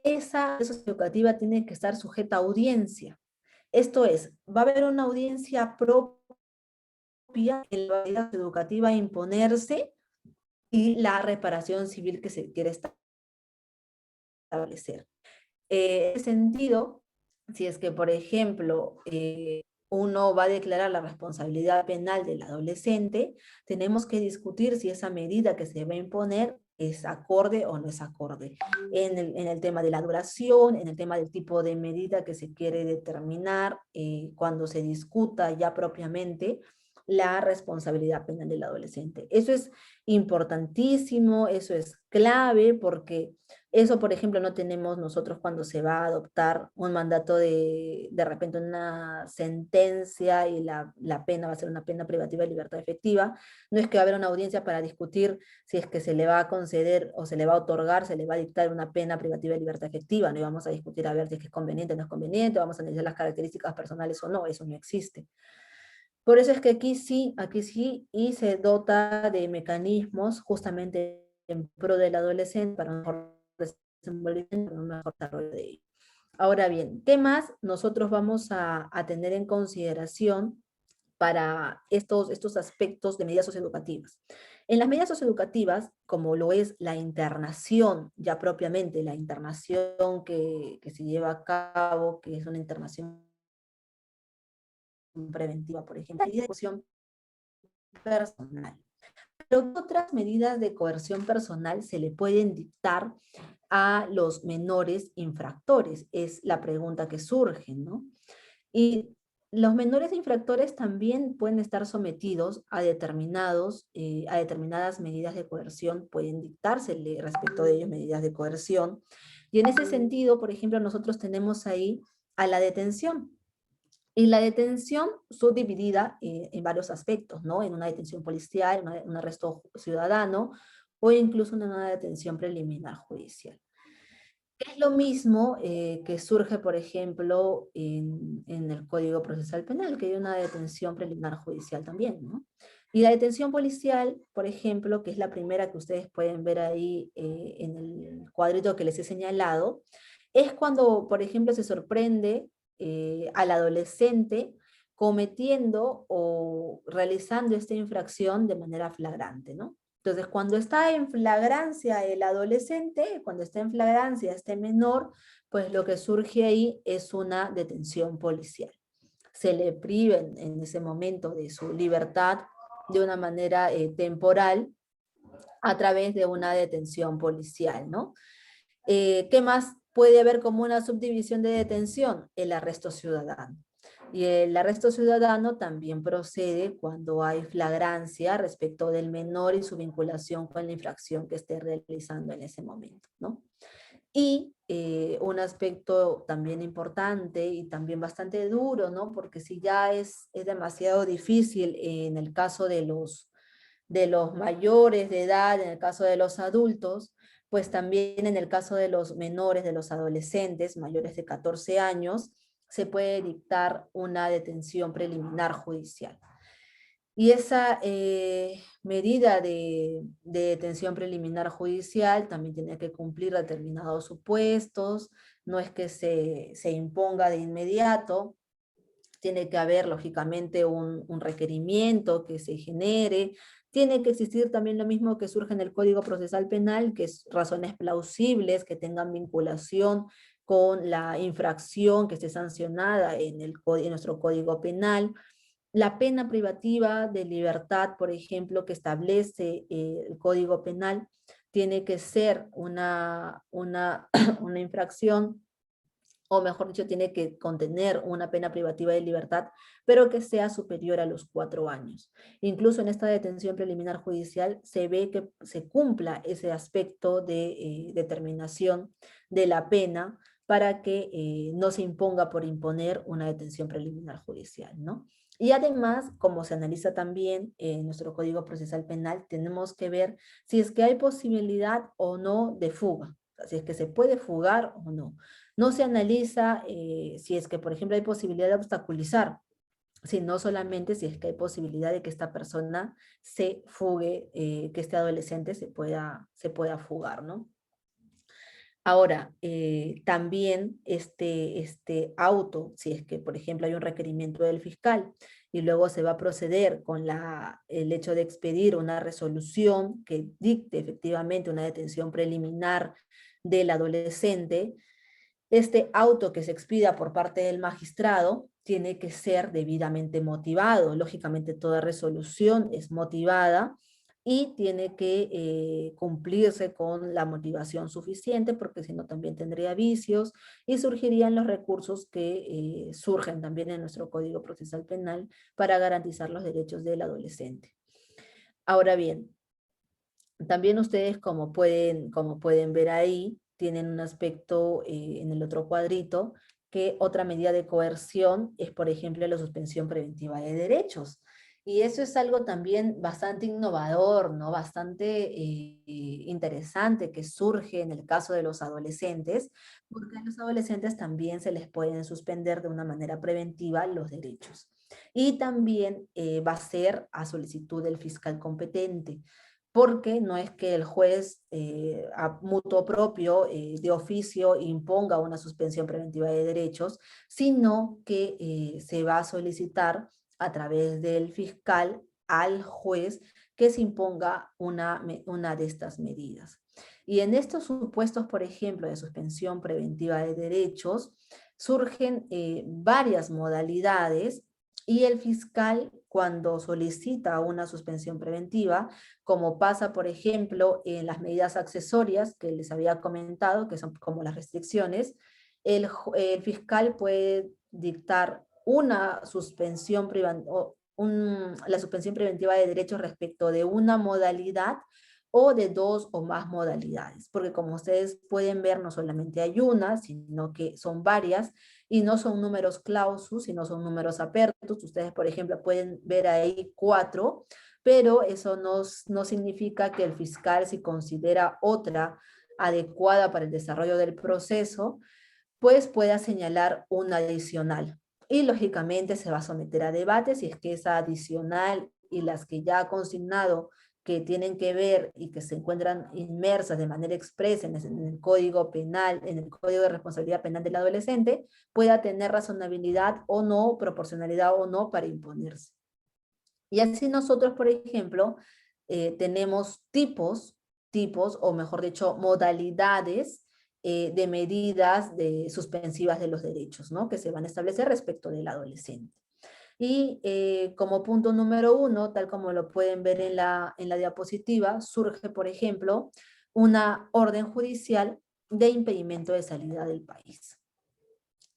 esa socioeducativa tiene que estar sujeta a audiencia. Esto es, va a haber una audiencia propia en la medida educativa a imponerse y la reparación civil que se quiere establecer. En ese sentido, si es que, por ejemplo, uno va a declarar la responsabilidad penal del adolescente, tenemos que discutir si esa medida que se va a imponer es acorde o no es acorde. En el tema de la duración, en el tema del tipo de medida que se quiere determinar, cuando se discuta ya propiamente la responsabilidad penal del adolescente. Eso es importantísimo, eso es clave, porque eso, por ejemplo, no tenemos nosotros cuando se va a adoptar un mandato de repente una sentencia y la pena va a ser una pena privativa de libertad efectiva. No es que va a haber una audiencia para discutir si es que se le va a conceder o se le va a otorgar, se le va a dictar una pena privativa de libertad efectiva. No vamos a discutir a ver si es que es conveniente o no es conveniente, vamos a analizar las características personales o no, eso no existe. Por eso es que aquí sí, y se dota de mecanismos justamente en pro del adolescente para un mejor desenvolvimiento, un mejor desarrollo de ello. Ahora bien, ¿qué más nosotros vamos a tener en consideración para estos aspectos de medidas socioeducativas? En las medidas socioeducativas, como lo es la internación, ya propiamente la internación que se lleva a cabo, que es una internación preventiva, por ejemplo, medida de coerción personal. Pero otras medidas de coerción personal se le pueden dictar a los menores infractores? Es la pregunta que surge, ¿no? Y los menores infractores también pueden estar sometidos a determinadas medidas de coerción, pueden dictársele respecto de ellos medidas de coerción. Y en ese sentido, por ejemplo, nosotros tenemos ahí a la detención. Y la detención subdividida en varios aspectos, ¿no? En una detención policial, un arresto ciudadano o incluso en una detención preliminar judicial. Es lo mismo que surge, por ejemplo, en el Código Procesal Penal, que hay una detención preliminar judicial también, ¿no? Y la detención policial, por ejemplo, que es la primera que ustedes pueden ver ahí en el cuadrito que les he señalado, es cuando, por ejemplo, se sorprende al adolescente cometiendo o realizando esta infracción de manera flagrante, ¿no? Entonces, cuando está en flagrancia el adolescente, cuando está en flagrancia este menor, pues lo que surge ahí es una detención policial. Se le priva en ese momento de su libertad de una manera temporal a través de una detención policial, ¿no? ¿Qué más puede haber como una subdivisión de detención? El arresto ciudadano. Y el arresto ciudadano también procede cuando hay flagrancia respecto del menor y su vinculación con la infracción que esté realizando en ese momento, ¿no? Y un aspecto también importante y también bastante duro, ¿no? Porque si ya es demasiado difícil en el caso de los mayores de edad, en el caso de los adultos, pues también en el caso de los menores, de los adolescentes mayores de 14 años, se puede dictar una detención preliminar judicial. Y esa medida de detención preliminar judicial también tiene que cumplir determinados supuestos, no es que se imponga de inmediato, tiene que haber lógicamente un requerimiento que se genere, tiene que existir también lo mismo que surge en el Código Procesal Penal, que es razones plausibles, que tengan vinculación con la infracción que esté sancionada en nuestro Código Penal. La pena privativa de libertad, por ejemplo, que establece el Código Penal, tiene que ser una infracción, o mejor dicho, tiene que contener una pena privativa de libertad, pero que sea superior a los 4 años. Incluso en esta detención preliminar judicial se ve que se cumpla ese aspecto de determinación de la pena para que no se imponga por imponer una detención preliminar judicial, ¿no? Y además, como se analiza también en nuestro Código Procesal Penal, tenemos que ver si es que hay posibilidad o no de fuga, si es que se puede fugar o no. No se analiza si es que, por ejemplo, hay posibilidad de obstaculizar, sino solamente si es que hay posibilidad de que esta persona se fugue, que este adolescente se pueda fugar, ¿no? Ahora, también este auto, si es que, por ejemplo, hay un requerimiento del fiscal y luego se va a proceder con el hecho de expedir una resolución que dicte efectivamente una detención preliminar del adolescente, este auto que se expida por parte del magistrado tiene que ser debidamente motivado. Lógicamente toda resolución es motivada y tiene que cumplirse con la motivación suficiente, porque si no también tendría vicios y surgirían los recursos que surgen también en nuestro Código Procesal Penal para garantizar los derechos del adolescente. Ahora bien, también ustedes, como pueden ver ahí, tienen un aspecto en el otro cuadrito, que otra medida de coerción es, por ejemplo, la suspensión preventiva de derechos. Y eso es algo también bastante innovador, ¿no? Bastante interesante que surge en el caso de los adolescentes, porque a los adolescentes también se les pueden suspender de una manera preventiva los derechos. Y también va a ser a solicitud del fiscal competente, porque no es que el juez a mutuo propio de oficio imponga una suspensión preventiva de derechos, sino que se va a solicitar a través del fiscal al juez que se imponga una de estas medidas. Y en estos supuestos, por ejemplo, de suspensión preventiva de derechos, surgen varias modalidades y el fiscal, cuando solicita una suspensión preventiva, como pasa, por ejemplo, en las medidas accesorias que les había comentado, que son como las restricciones, el fiscal puede dictar una suspensión la suspensión preventiva de derechos respecto de una modalidad o de dos o más modalidades, porque como ustedes pueden ver, no solamente hay una, sino que son varias, y no son números clausus, sino son números apertus. Ustedes, por ejemplo, pueden ver ahí 4, pero eso no significa que el fiscal, si considera otra adecuada para el desarrollo del proceso, pues pueda señalar una adicional. Y lógicamente se va a someter a debate si es que esa adicional y las que ya ha consignado que tienen que ver y que se encuentran inmersas de manera expresa en el Código Penal, en el Código de Responsabilidad Penal del Adolescente, pueda tener razonabilidad o no, proporcionalidad o no para imponerse. Y así nosotros, por ejemplo, tenemos tipos, o mejor dicho, modalidades de medidas suspensivas de los derechos, ¿no? Que se van a establecer respecto del adolescente. Y como punto número 1, tal como lo pueden ver en la diapositiva, surge, por ejemplo, una orden judicial de impedimento de salida del país.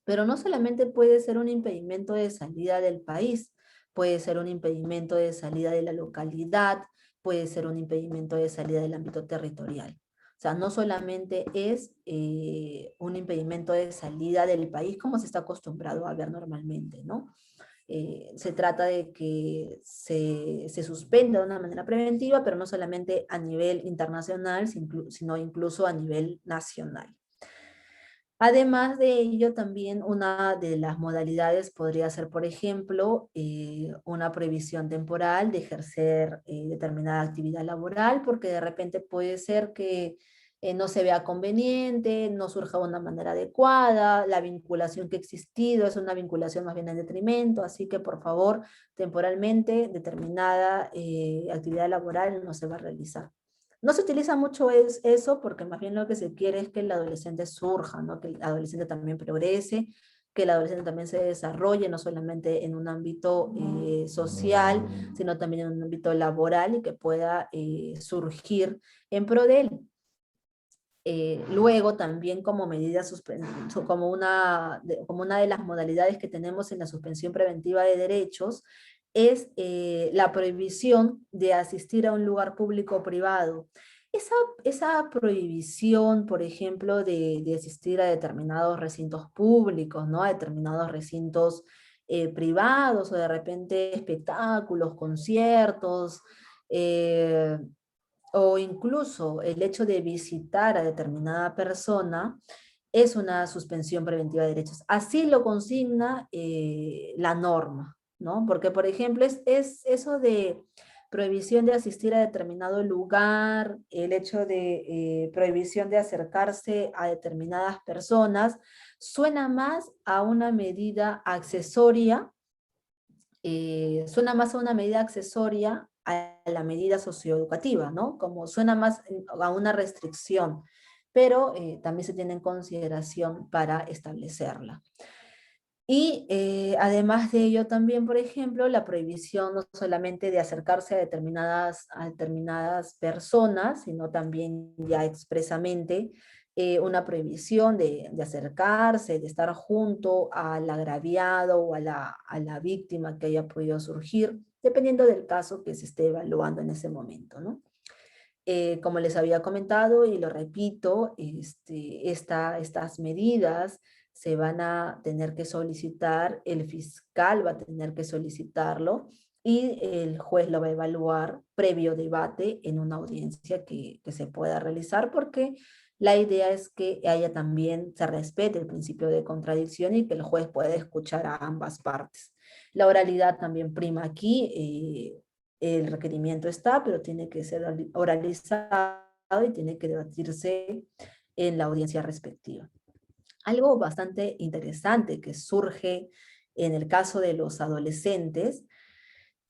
Pero no solamente puede ser un impedimento de salida del país, puede ser un impedimento de salida de la localidad, puede ser un impedimento de salida del ámbito territorial. O sea, no solamente es un impedimento de salida del país como se está acostumbrado a ver normalmente, ¿no? Se trata de que se suspenda de una manera preventiva, pero no solamente a nivel internacional, sino incluso a nivel nacional. Además de ello, también una de las modalidades podría ser, por ejemplo, una prohibición temporal de ejercer determinada actividad laboral, porque de repente puede ser que no se vea conveniente, no surja de una manera adecuada, la vinculación que ha existido es una vinculación más bien en detrimento, así que por favor, temporalmente determinada actividad laboral no se va a realizar. No se utiliza mucho eso porque más bien lo que se quiere es que el adolescente surja, ¿no? Que el adolescente también progrese, que el adolescente también se desarrolle, no solamente en un ámbito social, sino también en un ámbito laboral y que pueda surgir en pro de él. Luego también como medida, como una de las modalidades que tenemos en la suspensión preventiva de derechos, es la prohibición de asistir a un lugar público o privado. Esa prohibición, por ejemplo, de asistir a determinados recintos públicos, ¿no? A determinados recintos privados o de repente espectáculos, conciertos, o incluso el hecho de visitar a determinada persona es una suspensión preventiva de derechos. Así lo consigna la norma, ¿no? Porque, por ejemplo, es eso de prohibición de asistir a determinado lugar, el hecho de prohibición de acercarse a determinadas personas, suena más a una medida accesoria, suena más a una medida accesoria a la medida socioeducativa, ¿no? Como suena más a una restricción, pero también se tiene en consideración para establecerla. Y además de ello también, por ejemplo, la prohibición no solamente de acercarse a determinadas personas, sino también ya expresamente una prohibición de acercarse, de estar junto al agraviado o a la víctima que haya podido surgir, dependiendo del caso que se esté evaluando en ese momento, ¿no? Como les había comentado y lo repito, estas medidas se van a tener que solicitar, el fiscal va a tener que solicitarlo y el juez lo va a evaluar previo debate en una audiencia que se pueda realizar, porque la idea es que haya también, se respete el principio de contradicción y que el juez pueda escuchar a ambas partes. La oralidad también prima aquí, el requerimiento está, pero tiene que ser oralizado y tiene que debatirse en la audiencia respectiva. Algo bastante interesante que surge en el caso de los adolescentes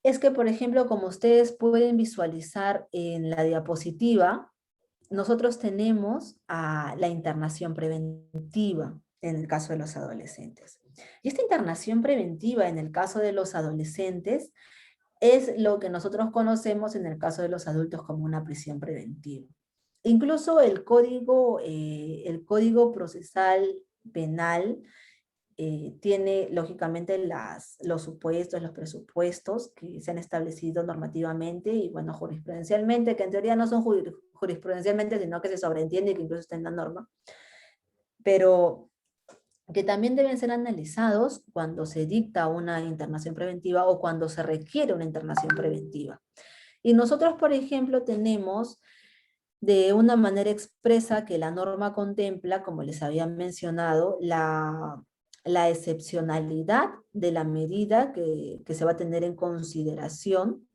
es que, por ejemplo, como ustedes pueden visualizar en la diapositiva, nosotros tenemos a la internación preventiva en el caso de los adolescentes. Y esta internación preventiva en el caso de los adolescentes es lo que nosotros conocemos en el caso de los adultos como una prisión preventiva. Incluso el código procesal penal tiene lógicamente los supuestos, los presupuestos que se han establecido normativamente y bueno, jurisprudencialmente, que en teoría no son jurisprudencialmente, sino que se sobreentiende y que incluso está en la norma, pero que también deben ser analizados cuando se dicta una internación preventiva o cuando se requiere una internación preventiva. Y nosotros, por ejemplo, tenemos de una manera expresa que la norma contempla, como les había mencionado, la excepcionalidad de la medida que se va a tener en consideración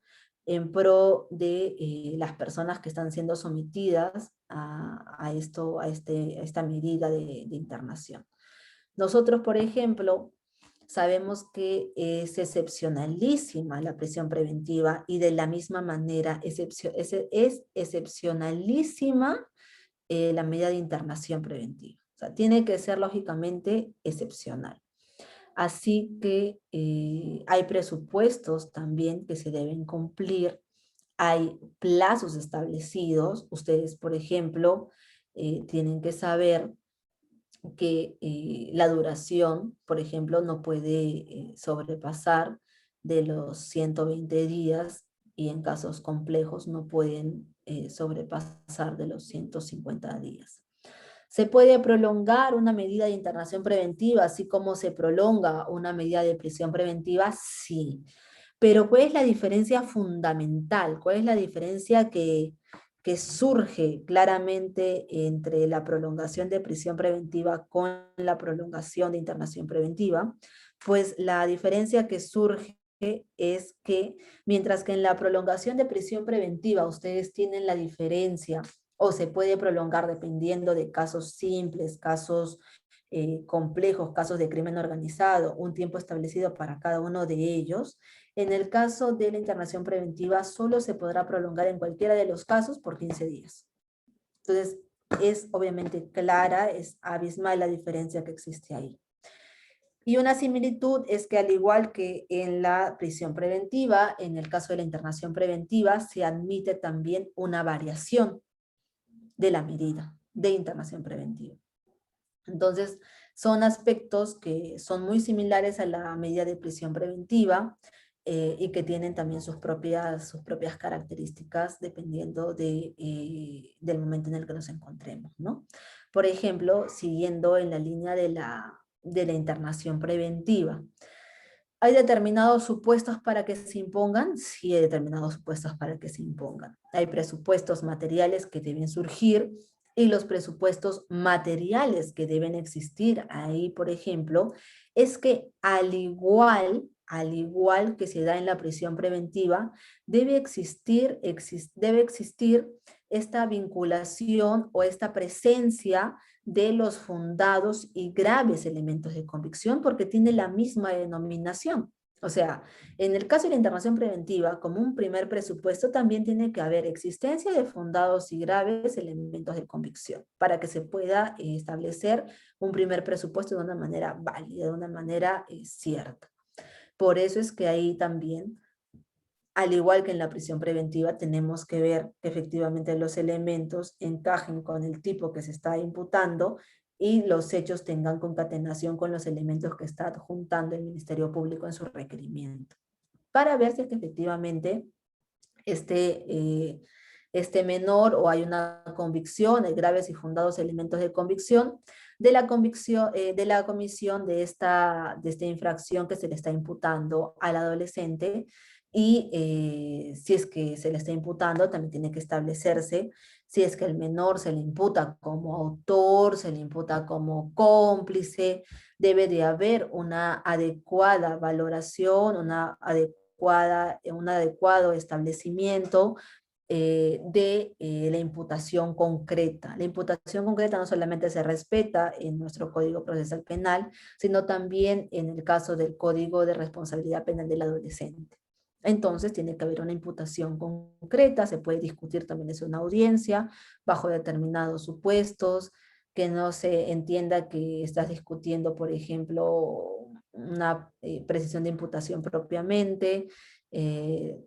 en pro de las personas que están siendo sometidas a esta medida de internación. Nosotros, por ejemplo, sabemos que es excepcionalísima la prisión preventiva y de la misma manera es excepcionalísima la medida de internación preventiva. O sea, tiene que ser lógicamente excepcional. Así que hay presupuestos también que se deben cumplir, hay plazos establecidos. Ustedes, por ejemplo, tienen que saber que la duración, por ejemplo, no puede sobrepasar de los 120 días y en casos complejos no pueden sobrepasar de los 150 días. ¿Se puede prolongar una medida de internación preventiva así como se prolonga una medida de prisión preventiva? Sí. Pero ¿cuál es la diferencia fundamental? ¿Cuál es la diferencia que surge claramente entre la prolongación de prisión preventiva con la prolongación de internación preventiva? Pues la diferencia que surge es que mientras que en la prolongación de prisión preventiva ustedes tienen la diferencia o se puede prolongar dependiendo de casos simples, casos complejos, casos de crimen organizado, un tiempo establecido para cada uno de ellos. En el caso de la internación preventiva, solo se podrá prolongar en cualquiera de los casos por 15 días. Entonces, es obviamente clara, es abismal la diferencia que existe ahí. Y una similitud es que al igual que en la prisión preventiva, en el caso de la internación preventiva, se admite también una variación de la medida de internación preventiva. Entonces, son aspectos que son muy similares a la medida de prisión preventiva y que tienen también sus propias características dependiendo del momento en el que nos encontremos, ¿no? Por ejemplo, siguiendo en la línea de la internación preventiva. ¿Hay determinados supuestos para que se impongan? Sí, hay determinados supuestos para que se impongan. Hay presupuestos materiales que deben surgir y los presupuestos materiales que deben existir ahí, por ejemplo, es que al igual que se da en la prisión preventiva, debe existir esta vinculación o esta presencia de los fundados y graves elementos de convicción porque tiene la misma denominación. O sea, en el caso de la internación preventiva, como un primer presupuesto, también tiene que haber existencia de fundados y graves elementos de convicción para que se pueda establecer un primer presupuesto de una manera válida, de una manera cierta. Por eso es que ahí también, al igual que en la prisión preventiva, tenemos que ver que efectivamente los elementos encajen con el tipo que se está imputando y los hechos tengan concatenación con los elementos que está adjuntando el Ministerio Público en su requerimiento, para ver si es que efectivamente este menor o hay una convicción, hay graves y fundados elementos de convicción de la comisión de esta infracción que se le está imputando al adolescente. Y si es que se le está imputando, también tiene que establecerse si es que el menor se le imputa como autor, se le imputa como cómplice. Debe de haber una adecuada valoración, un adecuado establecimiento de la imputación concreta. La imputación concreta no solamente se respeta en nuestro Código Procesal Penal, sino también en el caso del Código de Responsabilidad Penal del Adolescente. Entonces tiene que haber una imputación concreta, se puede discutir también eso en una audiencia, bajo determinados supuestos, que no se entienda que estás discutiendo, por ejemplo, una precisión de imputación propiamente.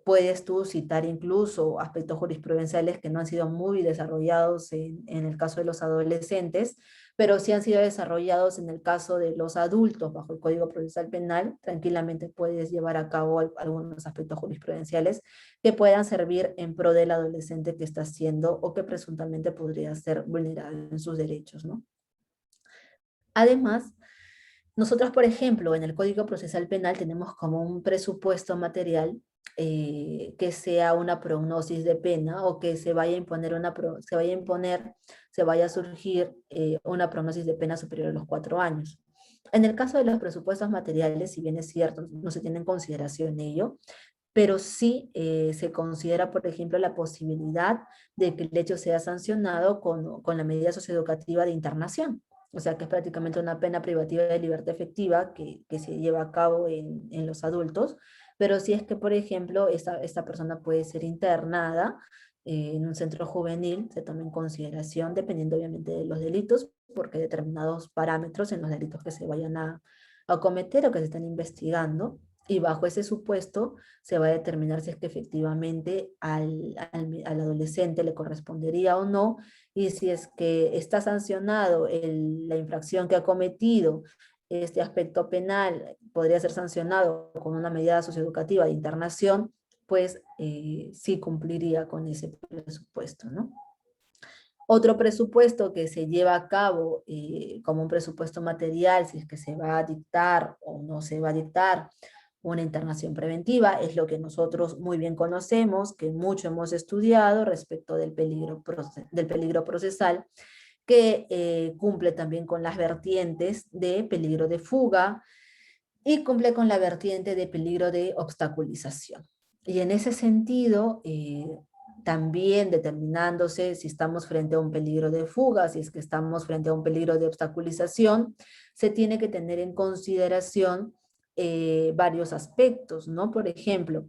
Puedes tú citar incluso aspectos jurisprudenciales que no han sido muy desarrollados en el caso de los adolescentes, pero sí han sido desarrollados en el caso de los adultos bajo el Código Procesal Penal. Tranquilamente puedes llevar a cabo algunos aspectos jurisprudenciales que puedan servir en pro del adolescente que está siendo o que presuntamente podría ser vulnerado en sus derechos, ¿no? Además, nosotros, por ejemplo, en el Código Procesal Penal tenemos como un presupuesto material que sea una prognosis de pena o que se vaya a surgir una prognosis de pena superior a los 4 años. En el caso de los presupuestos materiales, si bien es cierto, no se tiene en consideración ello, pero sí se considera, por ejemplo, la posibilidad de que el hecho sea sancionado con la medida socioeducativa de internación. O sea, que es prácticamente una pena privativa de libertad efectiva que se lleva a cabo en los adultos, pero si es que, por ejemplo, esta persona puede ser internada en un centro juvenil, se toma en consideración, dependiendo obviamente de los delitos, porque hay determinados parámetros en los delitos que se vayan a cometer o que se están investigando, y bajo ese supuesto se va a determinar si es que efectivamente al adolescente le correspondería o no, y si es que está sancionado la infracción que ha cometido, este aspecto penal podría ser sancionado con una medida socioeducativa de internación, pues sí cumpliría con ese presupuesto, ¿no? Otro presupuesto que se lleva a cabo como un presupuesto material, si es que se va a dictar o no se va a dictar una internación preventiva, es lo que nosotros muy bien conocemos, que mucho hemos estudiado respecto del peligro procesal, que cumple también con las vertientes de peligro de fuga y cumple con la vertiente de peligro de obstaculización. Y en ese sentido, también determinándose si estamos frente a un peligro de fuga, si es que estamos frente a un peligro de obstaculización, se tiene que tener en consideración varios aspectos, ¿no? Por ejemplo,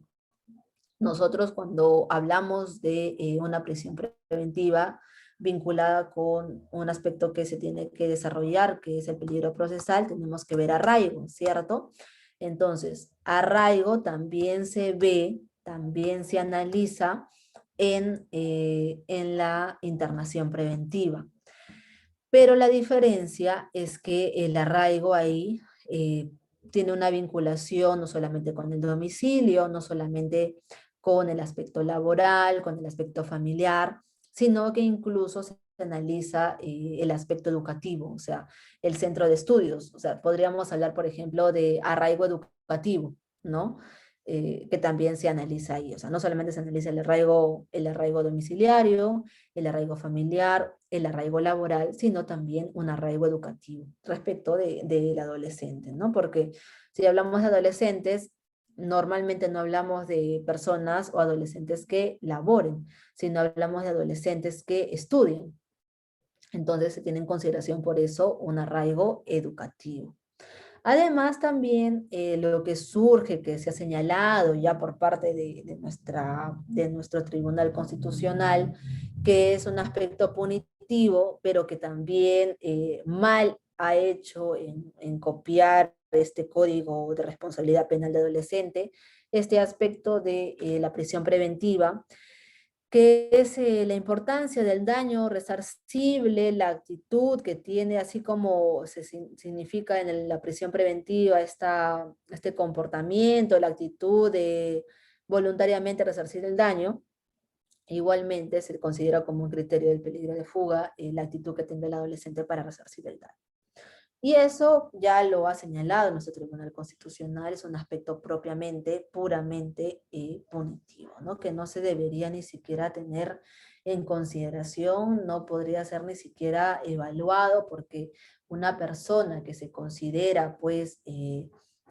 nosotros cuando hablamos de una prisión preventiva vinculada con un aspecto que se tiene que desarrollar, que es el peligro procesal, tenemos que ver arraigo, ¿cierto? Entonces, arraigo también se ve, también se analiza en la internación preventiva. Pero la diferencia es que el arraigo ahí tiene una vinculación no solamente con el domicilio, no solamente con el aspecto laboral, con el aspecto familiar, sino que incluso se analiza el aspecto educativo, o sea, el centro de estudios. O sea, podríamos hablar, por ejemplo, de arraigo educativo, ¿no? Que también se analiza ahí. O sea, no solamente se analiza el arraigo domiciliario, el arraigo familiar, el arraigo laboral, sino también un arraigo educativo respecto del adolescente, ¿no? Porque si hablamos de adolescentes, normalmente no hablamos de personas o adolescentes que laboren, sino hablamos de adolescentes que estudian. Entonces se tiene en consideración por eso un arraigo educativo. Además, también lo que surge, que se ha señalado ya por parte de nuestro Tribunal Constitucional, que es un aspecto punitivo, pero que también mal ha hecho en copiar este Código de Responsabilidad Penal de Adolescente, este aspecto de la prisión preventiva, que es la importancia del daño resarcible, la actitud que tiene, así como significa en la prisión preventiva este comportamiento, la actitud de voluntariamente resarcir el daño. Igualmente se considera como un criterio del peligro de fuga la actitud que tenga el adolescente para resarcir el daño. Y eso ya lo ha señalado nuestro Tribunal Constitucional, es un aspecto propiamente, puramente punitivo, ¿no? Que no se debería ni siquiera tener en consideración, no podría ser ni siquiera evaluado, porque una persona que se considera pues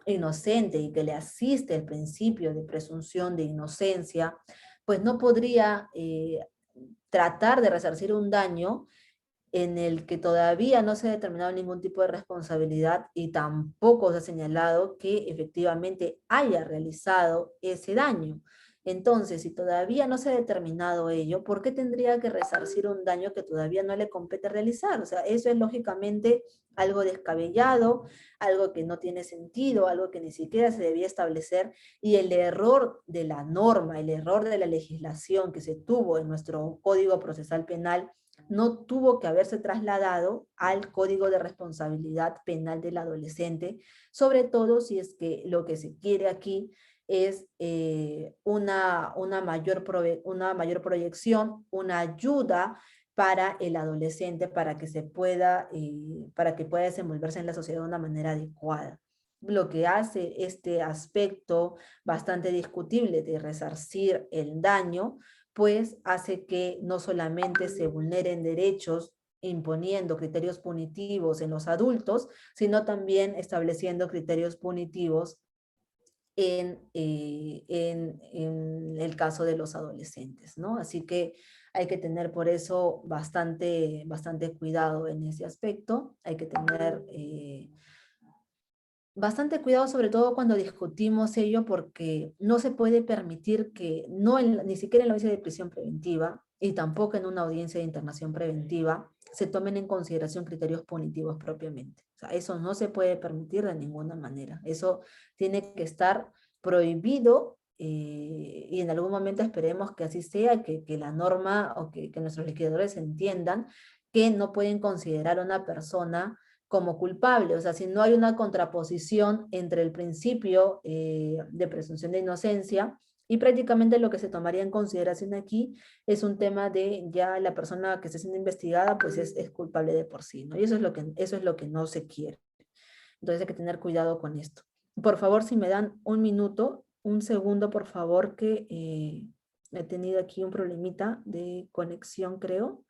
inocente y que le asiste el principio de presunción de inocencia, pues no podría tratar de resarcir un daño en el que todavía no se ha determinado ningún tipo de responsabilidad y tampoco se ha señalado que efectivamente haya realizado ese daño. Entonces, si todavía no se ha determinado ello, ¿por qué tendría que resarcir un daño que todavía no le compete realizar? O sea, eso es lógicamente algo descabellado, algo que no tiene sentido, algo que ni siquiera se debía establecer, y el error de la norma, el error de la legislación que se tuvo en nuestro Código Procesal Penal no tuvo que haberse trasladado al Código de Responsabilidad Penal del Adolescente, sobre todo si es que lo que se quiere aquí es una mayor proyección, una ayuda para el adolescente para que pueda desenvolverse en la sociedad de una manera adecuada. Lo que hace este aspecto bastante discutible de resarcir el daño, pues hace que no solamente se vulneren derechos imponiendo criterios punitivos en los adultos, sino también estableciendo criterios punitivos en el caso de los adolescentes, ¿no? Así que hay que tener por eso bastante cuidado en ese aspecto, hay que tener bastante cuidado, sobre todo cuando discutimos ello, porque no se puede permitir que, no ni siquiera en la audiencia de prisión preventiva y tampoco en una audiencia de internación preventiva, se tomen en consideración criterios punitivos propiamente. O sea, eso no se puede permitir de ninguna manera. Eso tiene que estar prohibido y en algún momento esperemos que así sea, que la norma o que nuestros legisladores entiendan que no pueden considerar a una persona como culpable. O sea, si no hay una contraposición entre el principio de presunción de inocencia y prácticamente lo que se tomaría en consideración aquí es un tema de ya la persona que está siendo investigada pues es culpable de por sí, ¿no? Y eso es lo que no se quiere. Entonces hay que tener cuidado con esto. Por favor, si me dan un minuto, un segundo, por favor, que he tenido aquí un problemita de conexión, creo.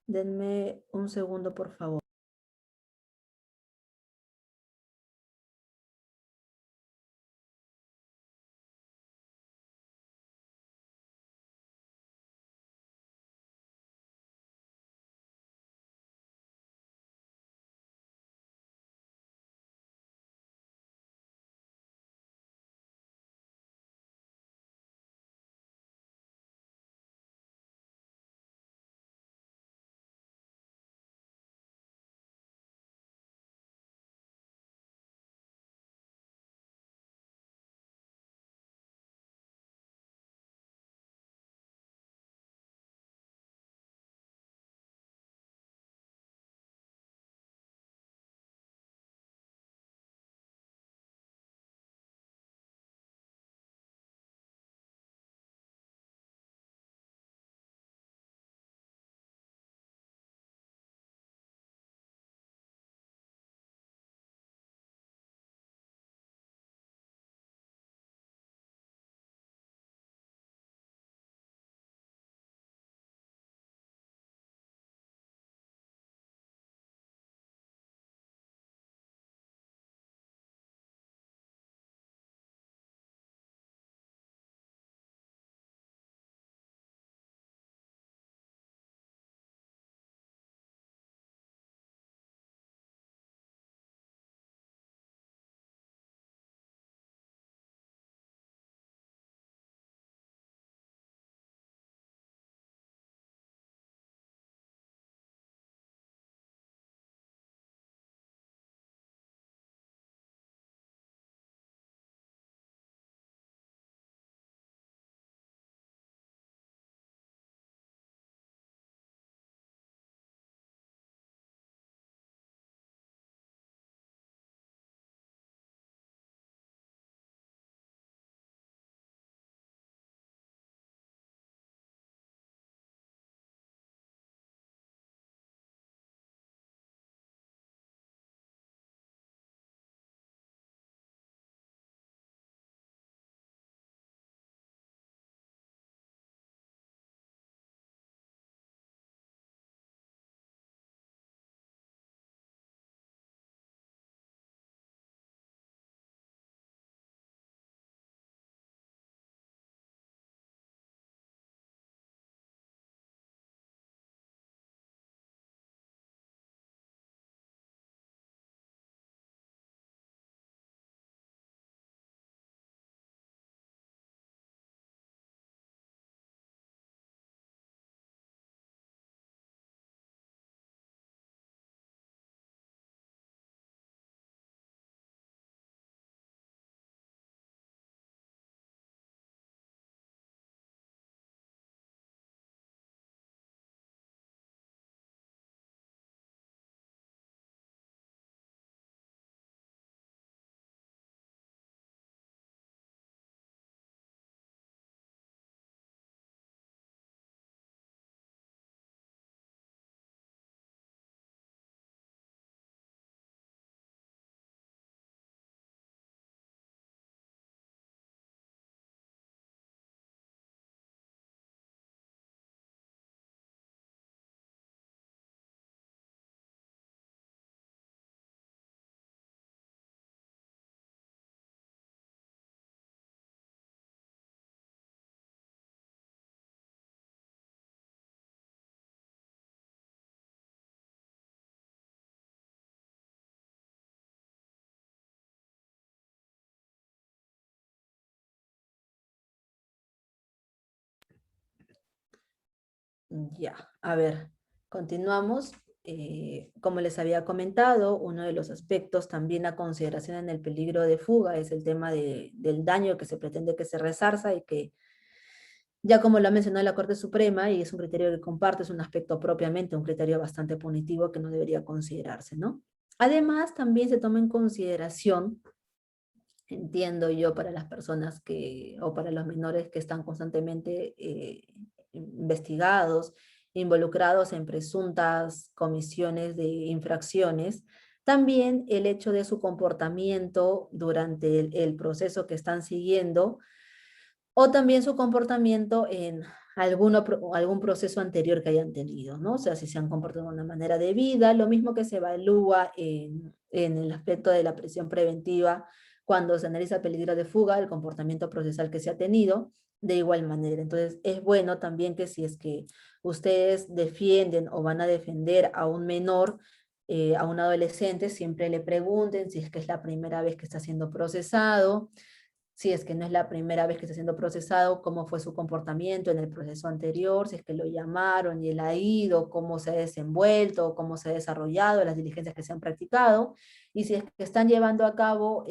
Denme un segundo, por favor. Ya, a ver, continuamos. Como les había comentado, uno de los aspectos también a consideración en el peligro de fuga es el tema del daño que se pretende que se resarza y que, ya como lo ha mencionado la Corte Suprema, y es un criterio que comparto, es un aspecto propiamente, un criterio bastante punitivo que no debería considerarse, ¿no? Además, también se toma en consideración, entiendo yo, para las personas que, o para los menores que están constantemente investigados, involucrados en presuntas comisiones de infracciones, también el hecho de su comportamiento durante el proceso que están siguiendo, o también su comportamiento en algún proceso anterior que hayan tenido, ¿no? O sea, si se han comportado de una manera debida, lo mismo que se evalúa en el aspecto de la prisión preventiva, cuando se analiza el peligro de fuga, el comportamiento procesal que se ha tenido, de igual manera. Entonces, es bueno también que si es que ustedes defienden o van a defender a un menor, a un adolescente, siempre le pregunten si es que es la primera vez que está siendo procesado, si es que no es la primera vez que está siendo procesado, cómo fue su comportamiento en el proceso anterior, si es que lo llamaron y él ha ido, cómo se ha desenvuelto, cómo se ha desarrollado, las diligencias que se han practicado, y si es que están llevando a cabo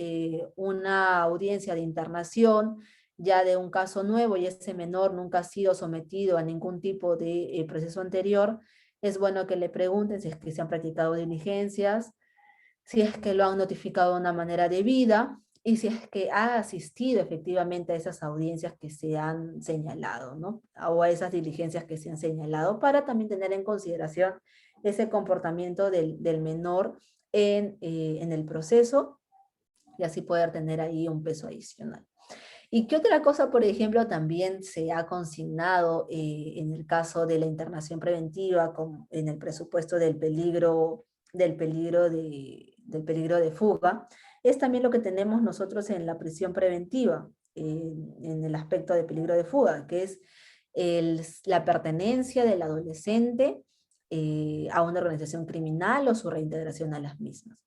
una audiencia de internación ya de un caso nuevo y ese menor nunca ha sido sometido a ningún tipo de proceso anterior, es bueno que le pregunten si es que se han practicado diligencias, si es que lo han notificado de una manera debida y si es que ha asistido efectivamente a esas audiencias que se han señalado, ¿no? O a esas diligencias que se han señalado, para también tener en consideración ese comportamiento del menor en el proceso y así poder tener ahí un peso adicional. ¿Y qué otra cosa, por ejemplo, también se ha consignado en el caso de la internación preventiva en el presupuesto del peligro de fuga? Es también lo que tenemos nosotros en la prisión preventiva, en el aspecto de peligro de fuga, que es la pertenencia del adolescente a una organización criminal o su reintegración a las mismas.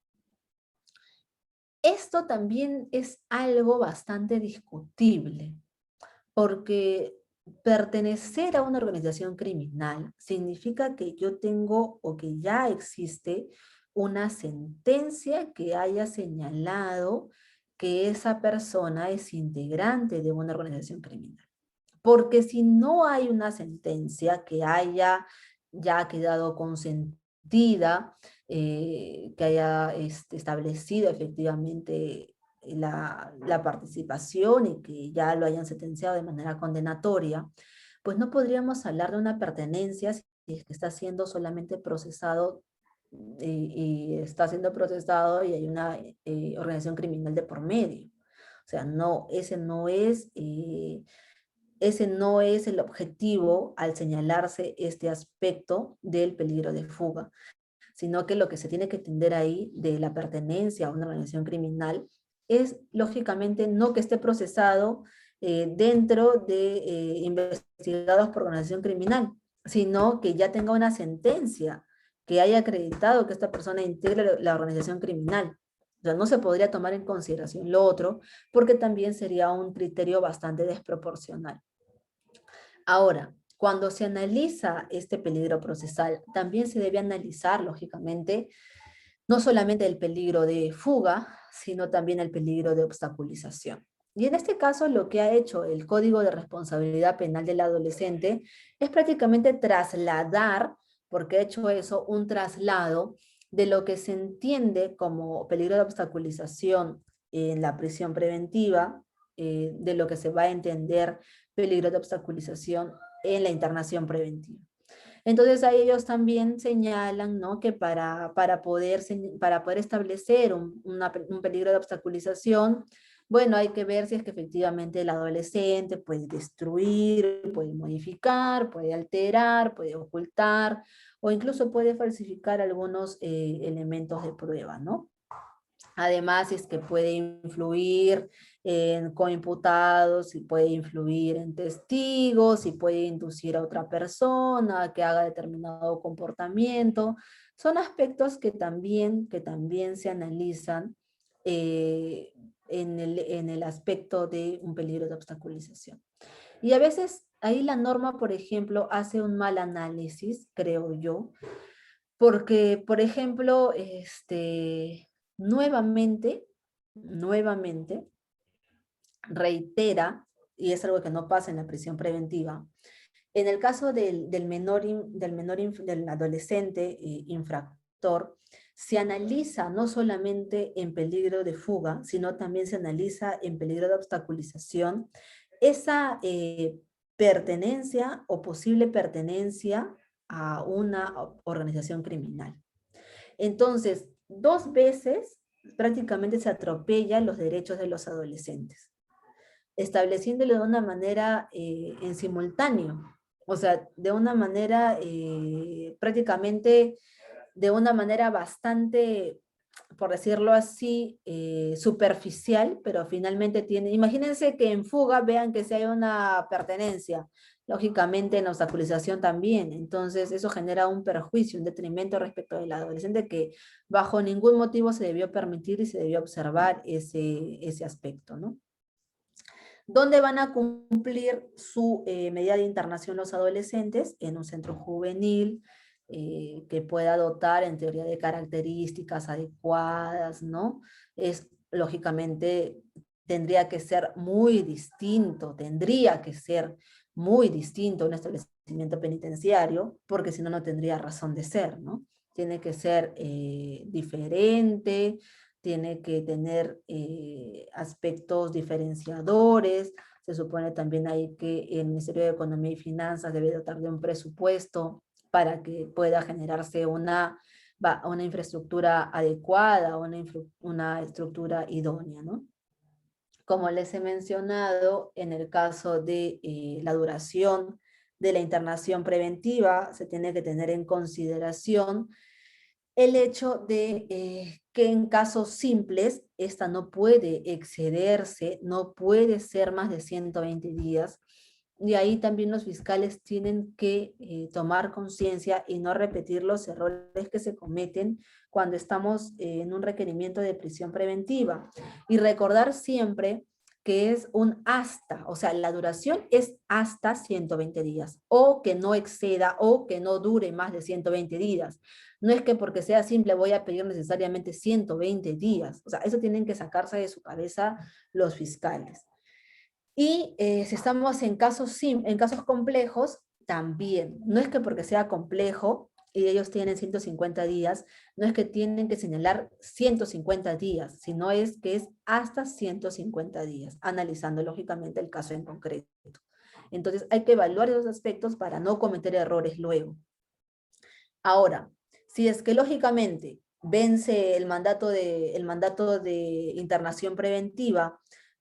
Esto también es algo bastante discutible, porque pertenecer a una organización criminal significa que yo tengo o que ya existe una sentencia que haya señalado que esa persona es integrante de una organización criminal. Porque si no hay una sentencia que haya ya quedado consentida, que haya establecido efectivamente la participación y que ya lo hayan sentenciado de manera condenatoria, pues no podríamos hablar de una pertenencia si es que está siendo solamente procesado y está siendo procesado y hay una organización criminal de por medio. O sea, no, ese no es el objetivo al señalarse este aspecto del peligro de fuga, sino que lo que se tiene que entender ahí de la pertenencia a una organización criminal es, lógicamente, no que esté procesado dentro de investigados por organización criminal, sino que ya tenga una sentencia que haya acreditado que esta persona integra la organización criminal. O sea, no se podría tomar en consideración lo otro, porque también sería un criterio bastante desproporcional. Ahora, cuando se analiza este peligro procesal, también se debe analizar, lógicamente, no solamente el peligro de fuga, sino también el peligro de obstaculización. Y en este caso, lo que ha hecho el Código de Responsabilidad Penal del Adolescente es prácticamente trasladar, porque ha hecho eso, un traslado de lo que se entiende como peligro de obstaculización en la prisión preventiva, de lo que se va a entender peligro de obstaculización en la internación preventiva. Entonces a ellos también señalan, ¿no?, que para poder establecer un peligro de obstaculización, bueno, hay que ver si es que efectivamente el adolescente puede destruir, puede modificar, puede alterar, puede ocultar, o incluso puede falsificar algunos elementos de prueba, ¿no? Además, es que puede influir en coimputados, si puede influir en testigos, si puede inducir a otra persona a que haga determinado comportamiento. Son aspectos que también se analizan en el aspecto de un peligro de obstaculización. Y a veces ahí la norma, por ejemplo, hace un mal análisis, creo yo, porque, por ejemplo, nuevamente, reitera, y es algo que no pasa en la prisión preventiva, en el caso del adolescente infractor, se analiza no solamente en peligro de fuga, sino también se analiza en peligro de obstaculización esa pertenencia o posible pertenencia a una organización criminal. Entonces, 2 veces prácticamente se atropellan los derechos de los adolescentes, estableciéndolo de una manera en simultáneo, o sea, de una manera prácticamente, de una manera bastante, por decirlo así, superficial, pero finalmente tiene, imagínense que en fuga vean que si hay una pertenencia, lógicamente en obstaculización también, entonces eso genera un perjuicio, un detrimento respecto del adolescente que bajo ningún motivo se debió permitir y se debió observar ese aspecto, ¿no? ¿Dónde van a cumplir su medida de internación los adolescentes? En un centro juvenil que pueda dotar en teoría de características adecuadas, ¿no? Es, lógicamente, tendría que ser muy distinto a un establecimiento penitenciario, porque si no, no tendría razón de ser, ¿no? Tiene que ser diferente, tiene que tener aspectos diferenciadores. Se supone también ahí que el Ministerio de Economía y Finanzas debe dotar de un presupuesto para que pueda generarse una infraestructura adecuada, una estructura idónea, ¿no? Como les he mencionado, en el caso de la duración de la internación preventiva, se tiene que tener en consideración el hecho de que en casos simples, esta no puede excederse, no puede ser más de 120 días, y ahí también los fiscales tienen que tomar conciencia y no repetir los errores que se cometen cuando estamos en un requerimiento de prisión preventiva. Y recordar siempre que es un hasta, o sea, la duración es hasta 120 días, o que no exceda, o que no dure más de 120 días. No es que porque sea simple voy a pedir necesariamente 120 días. O sea, eso tienen que sacarse de su cabeza los fiscales. Y si estamos en casos complejos, también. No es que porque sea complejo y ellos tienen 150 días, no es que tienen que señalar 150 días, sino es que es hasta 150 días, analizando lógicamente el caso en concreto. Entonces hay que evaluar esos aspectos para no cometer errores luego. Ahora, si es que lógicamente vence el mandato de internación preventiva,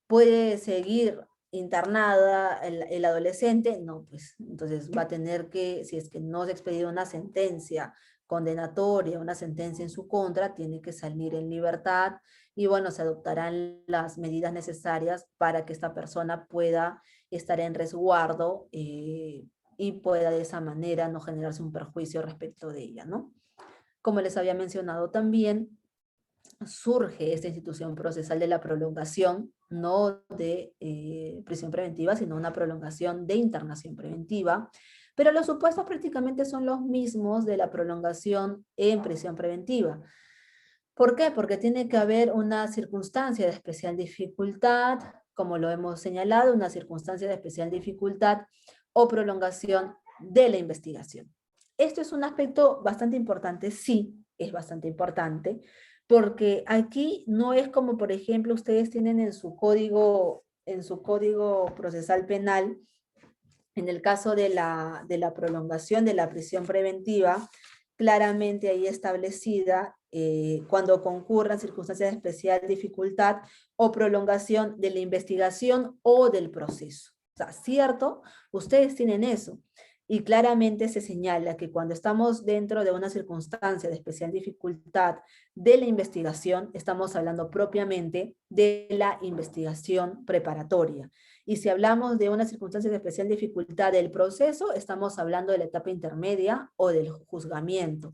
puede seguir internada el adolescente, no, pues entonces va a tener que, si es que no se ha expedido una sentencia condenatoria, una sentencia en su contra, tiene que salir en libertad y bueno, se adoptarán las medidas necesarias para que esta persona pueda estar en resguardo y pueda de esa manera no generarse un perjuicio respecto de ella, ¿no? Como les había mencionado también, surge esta institución procesal de la prolongación, no de prisión preventiva, sino una prolongación de internación preventiva, pero los supuestos prácticamente son los mismos de la prolongación en prisión preventiva. ¿Por qué? Porque tiene que haber una circunstancia de especial dificultad, como lo hemos señalado, una circunstancia de especial dificultad o prolongación de la investigación. Esto es un aspecto bastante importante, sí, es bastante importante, porque aquí no es como, por ejemplo, ustedes tienen en su código procesal penal, en el caso de la prolongación de la prisión preventiva, claramente ahí establecida cuando concurran circunstancias de especial dificultad o prolongación de la investigación o del proceso. O sea, cierto, ustedes tienen eso. Y claramente se señala que cuando estamos dentro de una circunstancia de especial dificultad de la investigación, estamos hablando propiamente de la investigación preparatoria. Y si hablamos de una circunstancia de especial dificultad del proceso, estamos hablando de la etapa intermedia o del juzgamiento.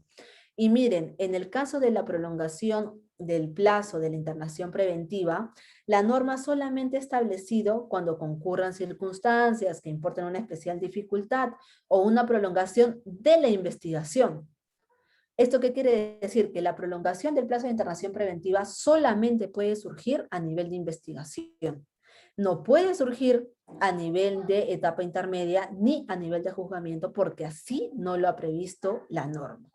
Y miren, en el caso de la prolongación del plazo de la internación preventiva, la norma solamente ha establecido cuando concurran circunstancias que importen una especial dificultad o una prolongación de la investigación. ¿Esto qué quiere decir? Que la prolongación del plazo de internación preventiva solamente puede surgir a nivel de investigación. No puede surgir a nivel de etapa intermedia ni a nivel de juzgamiento porque así no lo ha previsto la norma.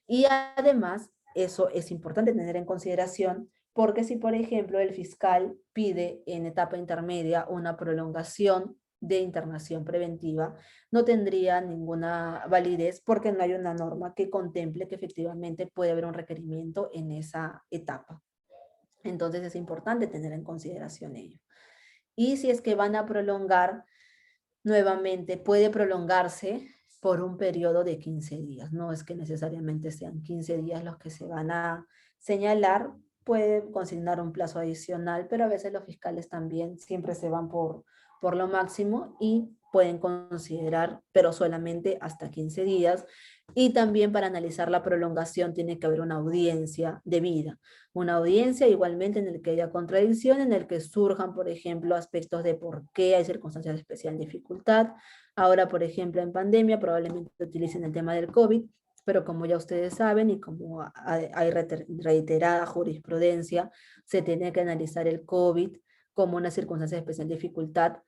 Y además, eso es importante tener en consideración porque si, por ejemplo, el fiscal pide en etapa intermedia una prolongación de internación preventiva, no tendría ninguna validez porque no hay una norma que contemple que efectivamente puede haber un requerimiento en esa etapa. Entonces es importante tener en consideración ello. Y si es que van a prolongar, nuevamente puede prolongarse por un periodo de 15 días. No es que necesariamente sean 15 días los que se van a señalar, puede consignar un plazo adicional, pero a veces los fiscales también siempre se van por lo máximo y pueden considerar, pero solamente hasta 15 días. Y también para analizar la prolongación tiene que haber una audiencia debida. Una audiencia igualmente en el que haya contradicción, en el que surjan, por ejemplo, aspectos de por qué hay circunstancias de especial dificultad. Ahora, por ejemplo, en pandemia probablemente utilicen el tema del COVID, pero como ya ustedes saben y como hay reiterada jurisprudencia, se tiene que analizar el COVID como una circunstancia de especial dificultad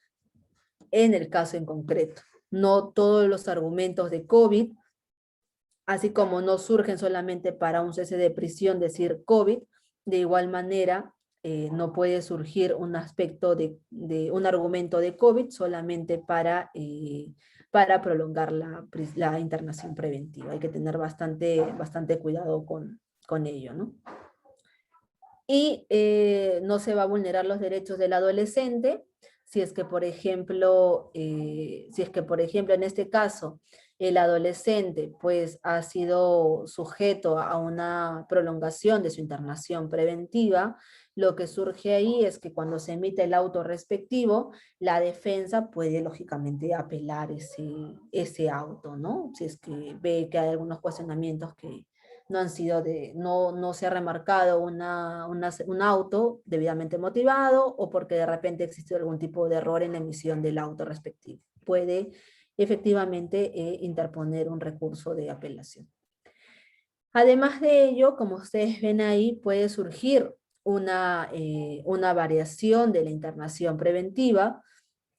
en el caso en concreto. No todos los argumentos de COVID, así como no surgen solamente para un cese de prisión decir COVID, de igual manera no puede surgir un aspecto de un argumento de COVID solamente para prolongar la internación preventiva. Hay que tener bastante cuidado con ello, ¿no? Y no se va a vulnerar los derechos del adolescente si es que, por ejemplo, en este caso, el adolescente pues ha sido sujeto a una prolongación de su internación preventiva, lo que surge ahí es que cuando se emite el auto respectivo, la defensa puede lógicamente apelar ese auto, ¿no? Si es que ve que hay algunos cuestionamientos que no han sido no se ha remarcado un auto debidamente motivado o porque de repente existe algún tipo de error en la emisión del auto respectivo. Puede efectivamente interponer un recurso de apelación. Además de ello, como ustedes ven ahí, puede surgir una variación de la internación preventiva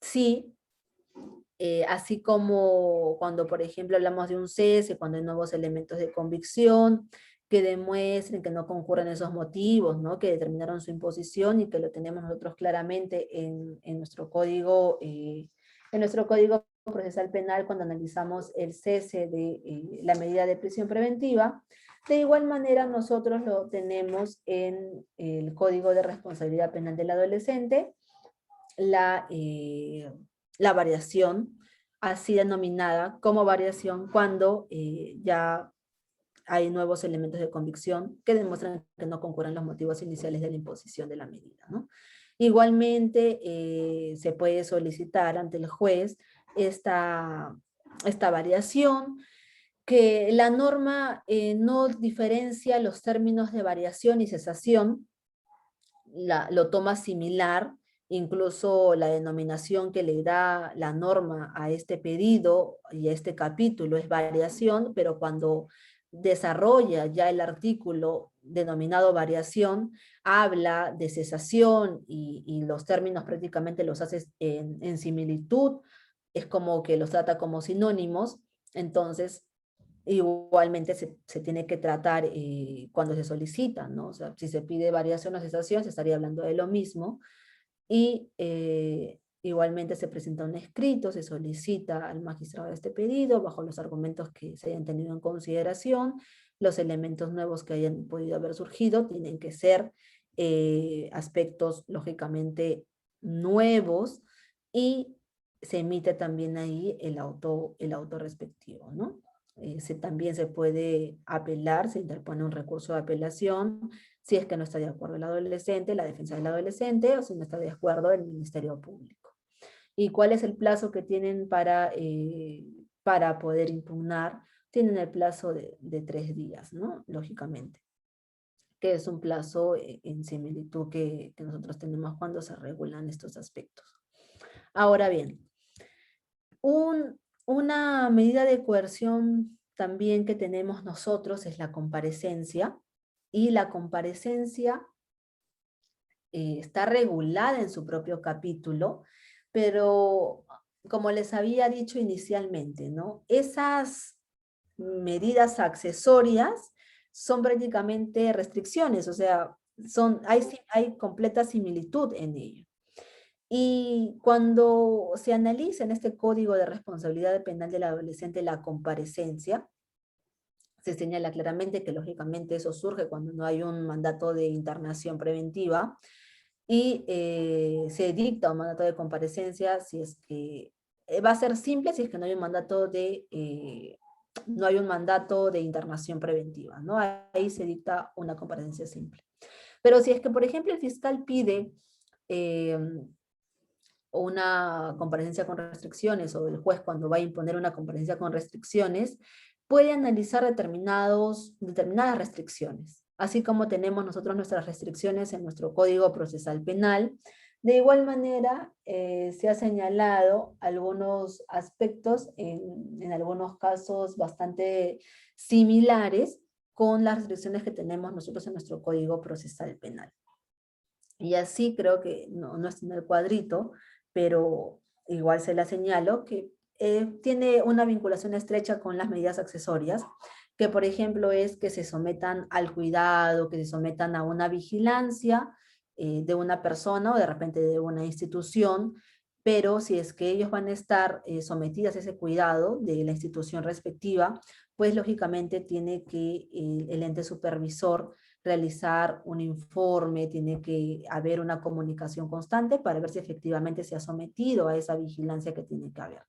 si así como cuando, por ejemplo, hablamos de un cese, cuando hay nuevos elementos de convicción que demuestren que no concurren esos motivos, ¿no? Que determinaron su imposición y que lo tenemos nosotros claramente en nuestro código procesal penal cuando analizamos el cese de la medida de prisión preventiva. De igual manera, nosotros lo tenemos en el Código de Responsabilidad Penal del Adolescente, la variación, así denominada como variación cuando ya hay nuevos elementos de convicción que demuestran que no concurren los motivos iniciales de la imposición de la medida, ¿no? Igualmente, se puede solicitar ante el juez esta variación, que la norma no diferencia los términos de variación y cesación, lo toma similar, incluso la denominación que le da la norma a este pedido y a este capítulo es variación, pero cuando desarrolla ya el artículo denominado variación, habla de cesación y los términos prácticamente los hace en similitud, es como que los trata como sinónimos, entonces igualmente se tiene que tratar cuando se solicita, ¿no? O sea, si se pide variación o cesación, se estaría hablando de lo mismo. Y igualmente se presenta un escrito, se solicita al magistrado este pedido, bajo los argumentos que se hayan tenido en consideración. Los elementos nuevos que hayan podido haber surgido tienen que ser aspectos, lógicamente, nuevos, y se emite también ahí el auto respectivo, ¿no? También se puede apelar, se interpone un recurso de apelación, si es que no está de acuerdo el adolescente, la defensa del adolescente, o si no está de acuerdo el Ministerio Público. ¿Y cuál es el plazo que tienen para poder impugnar? tienen el plazo de 3 días, ¿no? Lógicamente, que es un plazo en similitud que nosotros tenemos cuando se regulan estos aspectos. Ahora bien, una medida de coerción también que tenemos nosotros es la comparecencia, y la comparecencia está regulada en su propio capítulo, pero como les había dicho inicialmente, ¿no? Esas medidas accesorias son prácticamente restricciones, o sea, hay completa similitud en ello. Y cuando se analiza en este Código de Responsabilidad Penal del Adolescente la comparecencia, se señala claramente que lógicamente eso surge cuando no hay un mandato de internación preventiva, y se dicta un mandato de comparecencia si es que va a ser simple si es que no hay un mandato no hay un mandato de internación preventiva, ¿no? Ahí se dicta una comparecencia simple. Pero si es que, por ejemplo, el fiscal pide eh, una comparecencia con restricciones, o el juez cuando va a imponer una comparecencia con restricciones, puede analizar determinadas restricciones, así como tenemos nosotros nuestras restricciones en nuestro Código Procesal Penal. De igual manera, se ha señalado algunos aspectos, en algunos casos bastante similares, con las restricciones que tenemos nosotros en nuestro Código Procesal Penal. Y así creo que no está en el cuadrito, pero igual se la señalo, que tiene una vinculación estrecha con las medidas accesorias, que por ejemplo es que se sometan al cuidado, que se sometan a una vigilancia de una persona o de repente de una institución, pero si es que ellos van a estar sometidos a ese cuidado de la institución respectiva, pues lógicamente tiene que el ente supervisor realizar un informe, tiene que haber una comunicación constante para ver si efectivamente se ha sometido a esa vigilancia que tiene que haber.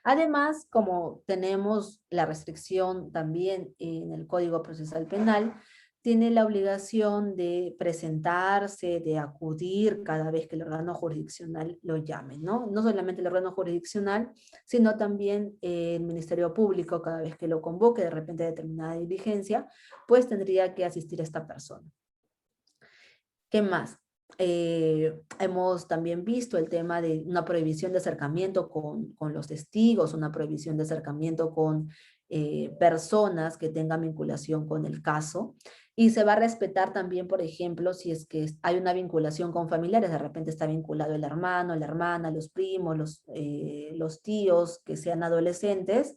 Además, como tenemos la restricción también en el Código Procesal Penal, tiene la obligación de presentarse, de acudir cada vez que el órgano jurisdiccional lo llame, ¿no? No solamente el órgano jurisdiccional, sino también el Ministerio Público, cada vez que lo convoque, de repente determinada diligencia, pues tendría que asistir a esta persona. ¿Qué más? Hemos también visto el tema de una prohibición de acercamiento con los testigos, una prohibición de acercamiento con personas que tengan vinculación con el caso, y se va a respetar también, por ejemplo, si es que hay una vinculación con familiares, de repente está vinculado el hermano, la hermana, los primos, los tíos que sean adolescentes.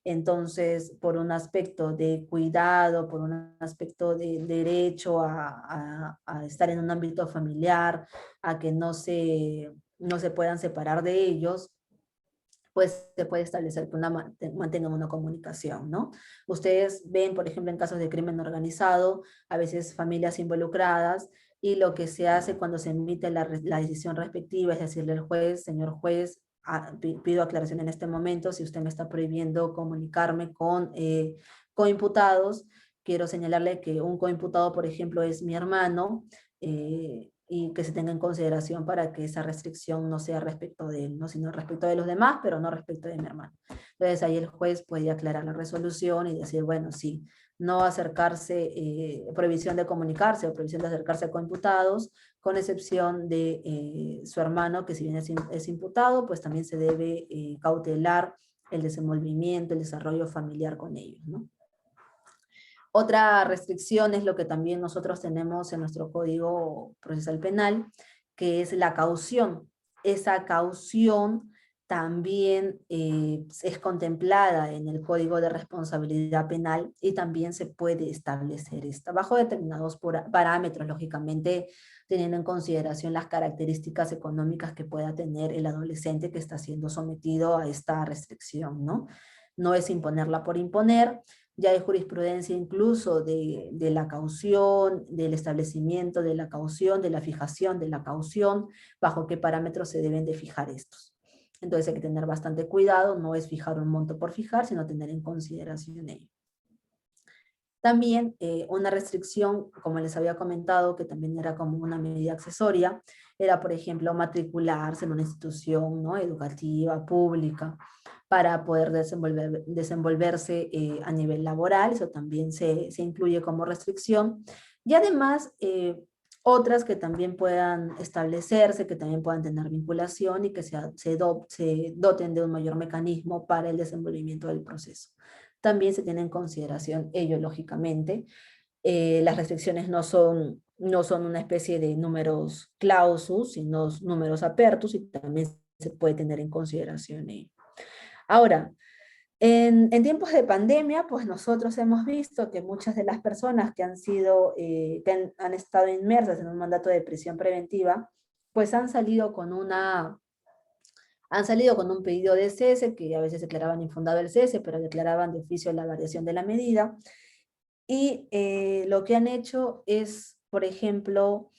Entonces, por un aspecto de cuidado, por un aspecto de derecho a estar en un ámbito familiar, a que no se puedan separar de ellos, pues se puede establecer que mantengan una comunicación, ¿no? Ustedes ven, por ejemplo, en casos de crimen organizado, a veces familias involucradas, y lo que se hace cuando se emite la decisión respectiva es decirle al juez: señor juez, pido aclaración en este momento, si usted me está prohibiendo comunicarme con coimputados, quiero señalarle que un coimputado, por ejemplo, es mi hermano, y que se tenga en consideración para que esa restricción no sea respecto de él, ¿no? Sino respecto de los demás, pero no respecto de mi hermano. Entonces ahí el juez puede aclarar la resolución y decir, bueno, sí, no acercarse, prohibición de comunicarse o prohibición de acercarse a coimputados, con excepción de su hermano, que si bien es imputado, pues también se debe cautelar el desenvolvimiento, el desarrollo familiar con ellos, ¿no? Otra restricción es lo que también nosotros tenemos en nuestro Código Procesal Penal, que es la caución. Esa caución también es contemplada en el Código de Responsabilidad Penal, y también se puede establecer esta bajo determinados parámetros, lógicamente teniendo en consideración las características económicas que pueda tener el adolescente que está siendo sometido a esta restricción, ¿no? No es imponerla por imponer. Ya hay jurisprudencia incluso de la caución, del establecimiento de la caución, de la fijación de la caución, bajo qué parámetros se deben de fijar estos. Entonces hay que tener bastante cuidado, no es fijar un monto por fijar, sino tener en consideración ello. También una restricción, como les había comentado, que también era como una medida accesoria, era, por ejemplo, matricularse en una institución, ¿no?, educativa, pública, para poder desenvolverse a nivel laboral. Eso también se incluye como restricción. Y además, otras que también puedan establecerse, que también puedan tener vinculación y que se doten de un mayor mecanismo para el desenvolvimiento del proceso. También se tiene en consideración ello, lógicamente. Las restricciones no son una especie de números clausus, sino números apertus, y también se puede tener en consideración ello. Ahora, en tiempos de pandemia, pues nosotros hemos visto que muchas de las personas que han estado inmersas en un mandato de prisión preventiva, pues han salido con un pedido de cese, que a veces declaraban infundado el cese, pero declaraban de oficio la variación de la medida. Y lo que han hecho es, por ejemplo,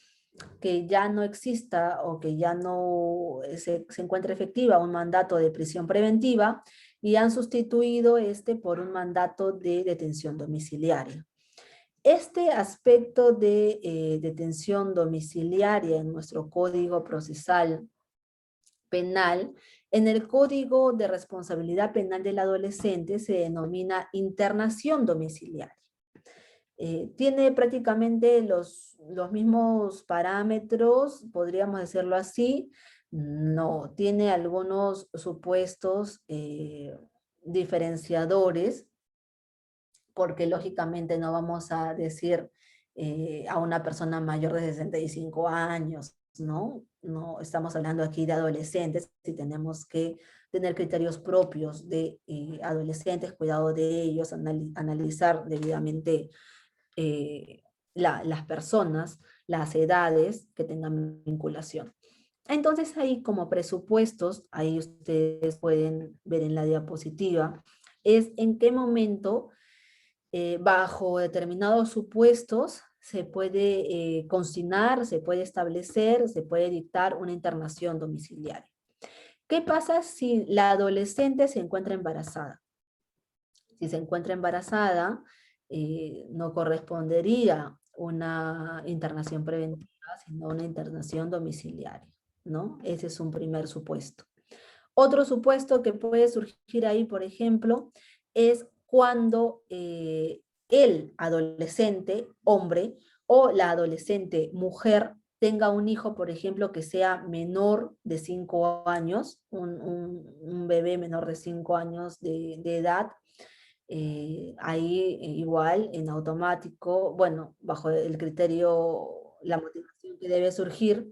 que ya no exista o que ya no se encuentre efectiva un mandato de prisión preventiva, y han sustituido por un mandato de detención domiciliaria. Este aspecto de detención domiciliaria en nuestro Código Procesal Penal, en el Código de Responsabilidad Penal del Adolescente se denomina internación domiciliaria. Tiene prácticamente los mismos parámetros, podríamos decirlo así. No, tiene algunos supuestos diferenciadores, porque lógicamente no vamos a decir a una persona mayor de 65 años, ¿no? No estamos hablando aquí de adolescentes, y tenemos que tener criterios propios de adolescentes, cuidado de ellos, analizar debidamente las personas, las edades que tengan vinculación. Entonces ahí, como presupuestos, ahí ustedes pueden ver en la diapositiva, es en qué momento, bajo determinados supuestos, se puede consignar, se puede establecer, se puede dictar una internación domiciliaria. ¿Qué pasa si la adolescente se encuentra embarazada? Si se encuentra embarazada, no correspondería una internación preventiva, sino una internación domiciliaria, ¿no? Ese es un primer supuesto. Otro supuesto que puede surgir ahí, por ejemplo, es cuando el adolescente hombre o la adolescente mujer tenga un hijo, por ejemplo, que sea menor de 5 años, un bebé menor de 5 años de edad. Ahí igual, en automático, bueno, bajo el criterio, la motivación que debe surgir,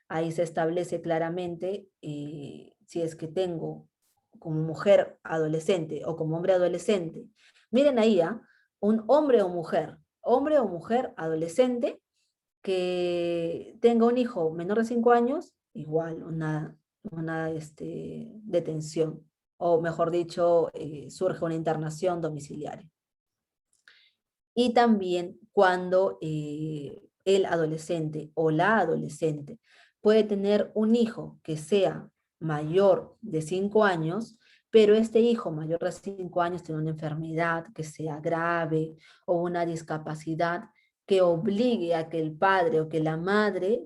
ahí se establece claramente si es que tengo como mujer adolescente o como hombre adolescente. Miren ahí, un hombre o mujer adolescente que tenga un hijo menor de 5 años, igual una detención, o mejor dicho, surge una internación domiciliaria. Y también cuando el adolescente o la adolescente puede tener un hijo que sea mayor de 5 años, pero este hijo mayor de 5 años tiene una enfermedad que sea grave o una discapacidad que obligue a que el padre o que la madre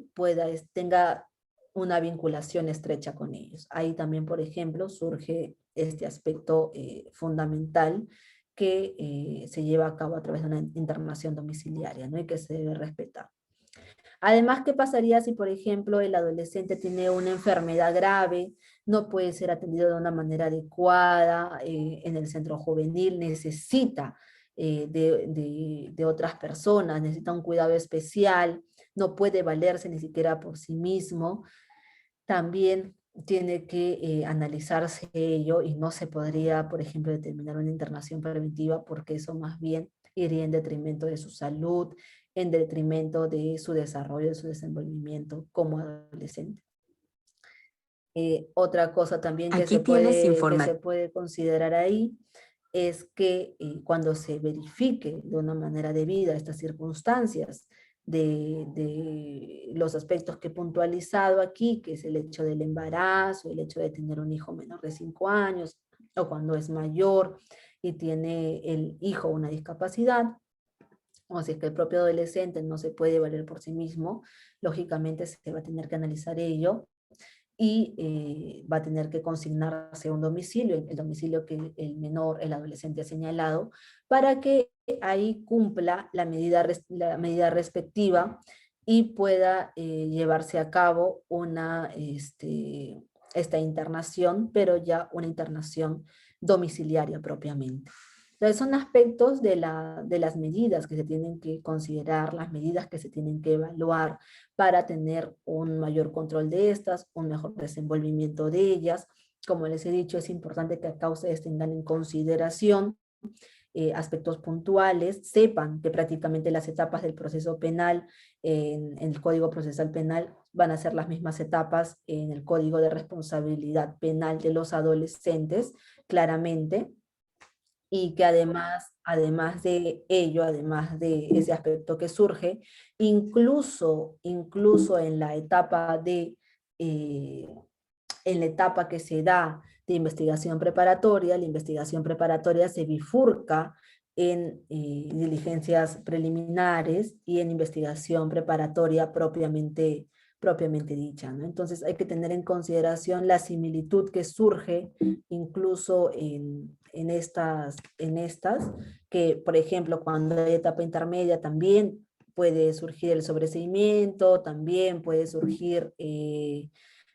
tenga una vinculación estrecha con ellos. Ahí también, por ejemplo, surge este aspecto fundamental que se lleva a cabo a través de una internación domiciliaria, ¿no? Y que se debe respetar. Además, ¿qué pasaría si, por ejemplo, el adolescente tiene una enfermedad grave, no puede ser atendido de una manera adecuada en el centro juvenil, necesita de otras personas, necesita un cuidado especial, no puede valerse ni siquiera por sí mismo? También tiene que analizarse ello, y no se podría, por ejemplo, determinar una internación preventiva, porque eso más bien iría en detrimento de su salud, en detrimento de su desarrollo, de su desenvolvimiento como adolescente. Otra cosa también que Aquí se tienes puede considerar ahí es que cuando se verifique de una manera debida estas circunstancias de los aspectos que he puntualizado aquí, que es el hecho del embarazo, el hecho de tener un hijo menor de 5 años, o cuando es mayor y tiene el hijo una discapacidad, o si es que el propio adolescente no se puede valer por sí mismo, lógicamente se va a tener que analizar ello y va a tener que consignarse a un domicilio, el domicilio que el menor, el adolescente ha señalado, para que ahí cumpla la medida respectiva y pueda llevarse a cabo esta internación, pero ya una internación domiciliaria propiamente. Entonces son aspectos de las medidas que se tienen que considerar, las medidas que se tienen que evaluar para tener un mayor control de estas, un mejor desenvolvimiento de ellas. Como les he dicho, es importante que acá ustedes tengan en consideración aspectos puntuales, sepan que prácticamente las etapas del proceso penal en el Código Procesal Penal van a ser las mismas etapas en el Código de Responsabilidad Penal de los Adolescentes, claramente, y que además de ello, además de ese aspecto que surge, incluso eh, en la etapa que se da de investigación preparatoria, la investigación preparatoria se bifurca en diligencias preliminares y en investigación preparatoria propiamente dicha, ¿no? Entonces hay que tener en consideración la similitud que surge incluso en estas, que por ejemplo cuando hay etapa intermedia también puede surgir el sobreseimiento, también puede surgir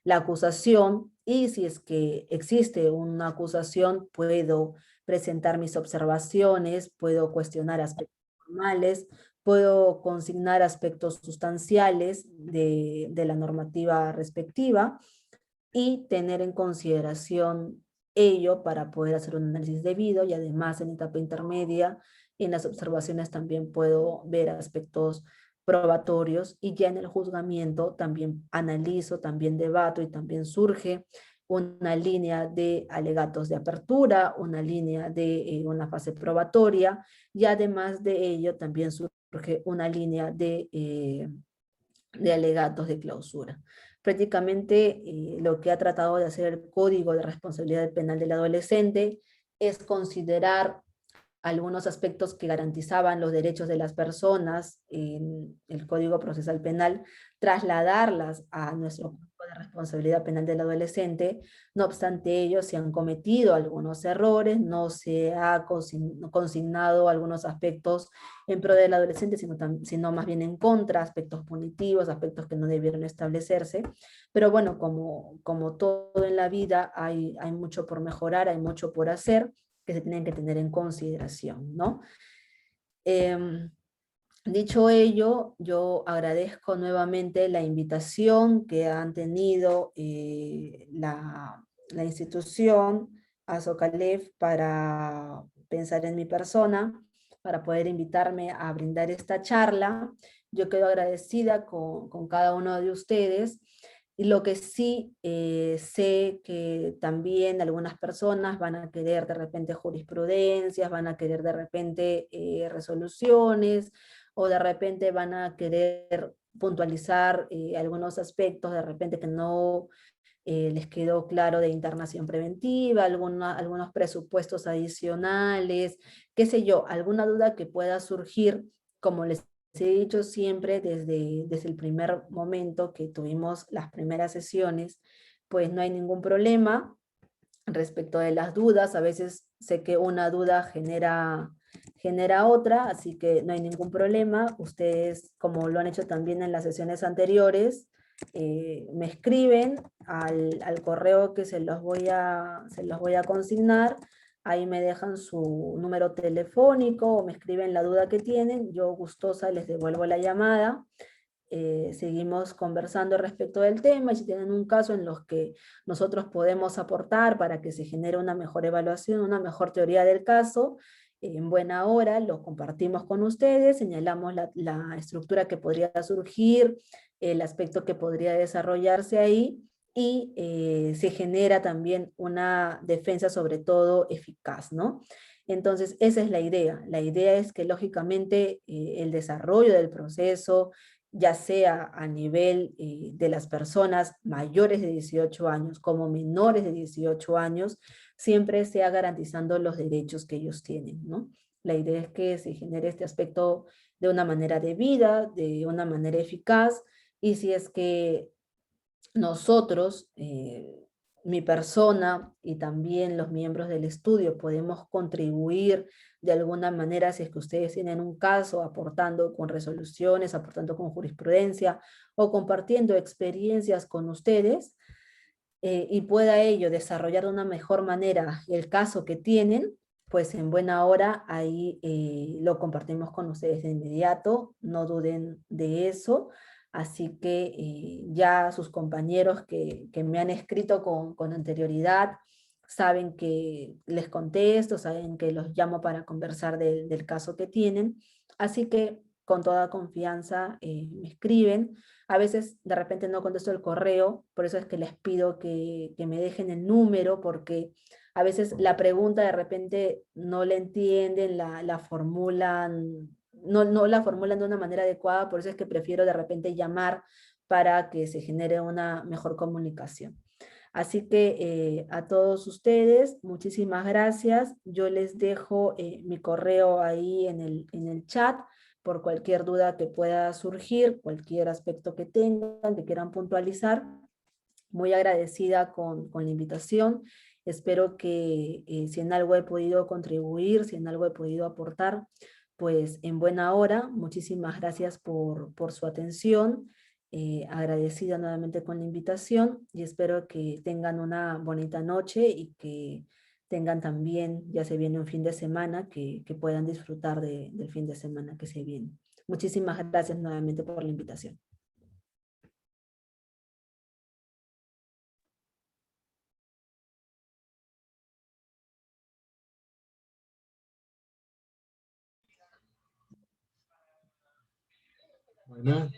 la acusación, y si es que existe una acusación, puedo presentar mis observaciones, puedo cuestionar aspectos formales, puedo consignar aspectos sustanciales de la normativa respectiva y tener en consideración ello para poder hacer un análisis debido, y además en etapa intermedia, en las observaciones también puedo ver aspectos probatorios, y ya en el juzgamiento también analizo, también debato y también surge una línea de alegatos de apertura, una línea de una fase probatoria, y además de ello también surge una línea de alegatos de clausura. Prácticamente lo que ha tratado de hacer el Código de Responsabilidad Penal del Adolescente es considerar algunos aspectos que garantizaban los derechos de las personas en el Código Procesal Penal, trasladarlas a nuestro Código de Responsabilidad Penal del Adolescente. No obstante ello, se han cometido algunos errores, no se ha consignado algunos aspectos en pro del adolescente, sino más bien en contra, aspectos punitivos, aspectos que no debieron establecerse. Pero bueno, como todo en la vida, hay mucho por mejorar, hay mucho por hacer, que se tienen que tener en consideración, ¿no? Dicho ello, yo agradezco nuevamente la invitación que han tenido la institución Azocalef para pensar en mi persona, para poder invitarme a brindar esta charla. Yo quedo agradecida con cada uno de ustedes. Y lo que sí sé que también algunas personas van a querer de repente jurisprudencias, van a querer de repente resoluciones, o de repente van a querer puntualizar algunos aspectos de repente que no les quedó claro de internación preventiva, algunos presupuestos adicionales, qué sé yo, alguna duda que pueda surgir. Como les he dicho siempre desde el primer momento que tuvimos las primeras sesiones, pues no hay ningún problema respecto de las dudas. A veces sé que una duda genera otra, así que no hay ningún problema. Ustedes, como lo han hecho también en las sesiones anteriores, me escriben al correo que se los voy a consignar. Ahí me dejan su número telefónico o me escriben la duda que tienen. Yo gustosa les devuelvo la llamada. Seguimos conversando respecto del tema, y si tienen un caso en los que nosotros podemos aportar para que se genere una mejor evaluación, una mejor teoría del caso, en buena hora lo compartimos con ustedes, señalamos la estructura que podría surgir, el aspecto que podría desarrollarse ahí, y se genera también una defensa sobre todo eficaz, ¿no? Entonces esa es la idea. La idea es que lógicamente el desarrollo del proceso, ya sea a nivel de las personas mayores de 18 años como menores de 18 años, siempre sea garantizando los derechos que ellos tienen, ¿no? La idea es que se genere este aspecto de una manera debida, de una manera eficaz, y si es que nosotros, mi persona y también los miembros del estudio podemos contribuir de alguna manera si es que ustedes tienen un caso, aportando con resoluciones, aportando con jurisprudencia o compartiendo experiencias con ustedes, y pueda ello desarrollar de una mejor manera el caso que tienen, pues en buena hora ahí lo compartimos con ustedes de inmediato, no duden de eso. Así que ya sus compañeros que me han escrito con anterioridad saben que les contesto, saben que los llamo para conversar del caso que tienen. Así que con toda confianza me escriben. A veces de repente no contesto el correo, por eso es que les pido que me dejen el número, porque a veces la pregunta de repente no la entienden, la formulan, no la formulan de una manera adecuada, por eso es que prefiero de repente llamar para que se genere una mejor comunicación. Así que a todos ustedes, muchísimas gracias. Yo les dejo mi correo ahí en el chat por cualquier duda que pueda surgir, cualquier aspecto que tengan, que quieran puntualizar. Muy agradecida con la invitación. Espero que si en algo he podido contribuir, si en algo he podido aportar, pues en buena hora. Muchísimas gracias por su atención. Agradecida nuevamente con la invitación y espero que tengan una bonita noche y que tengan también, ya se viene un fin de semana, que puedan disfrutar del fin de semana que se viene. Muchísimas gracias nuevamente por la invitación. Bueno.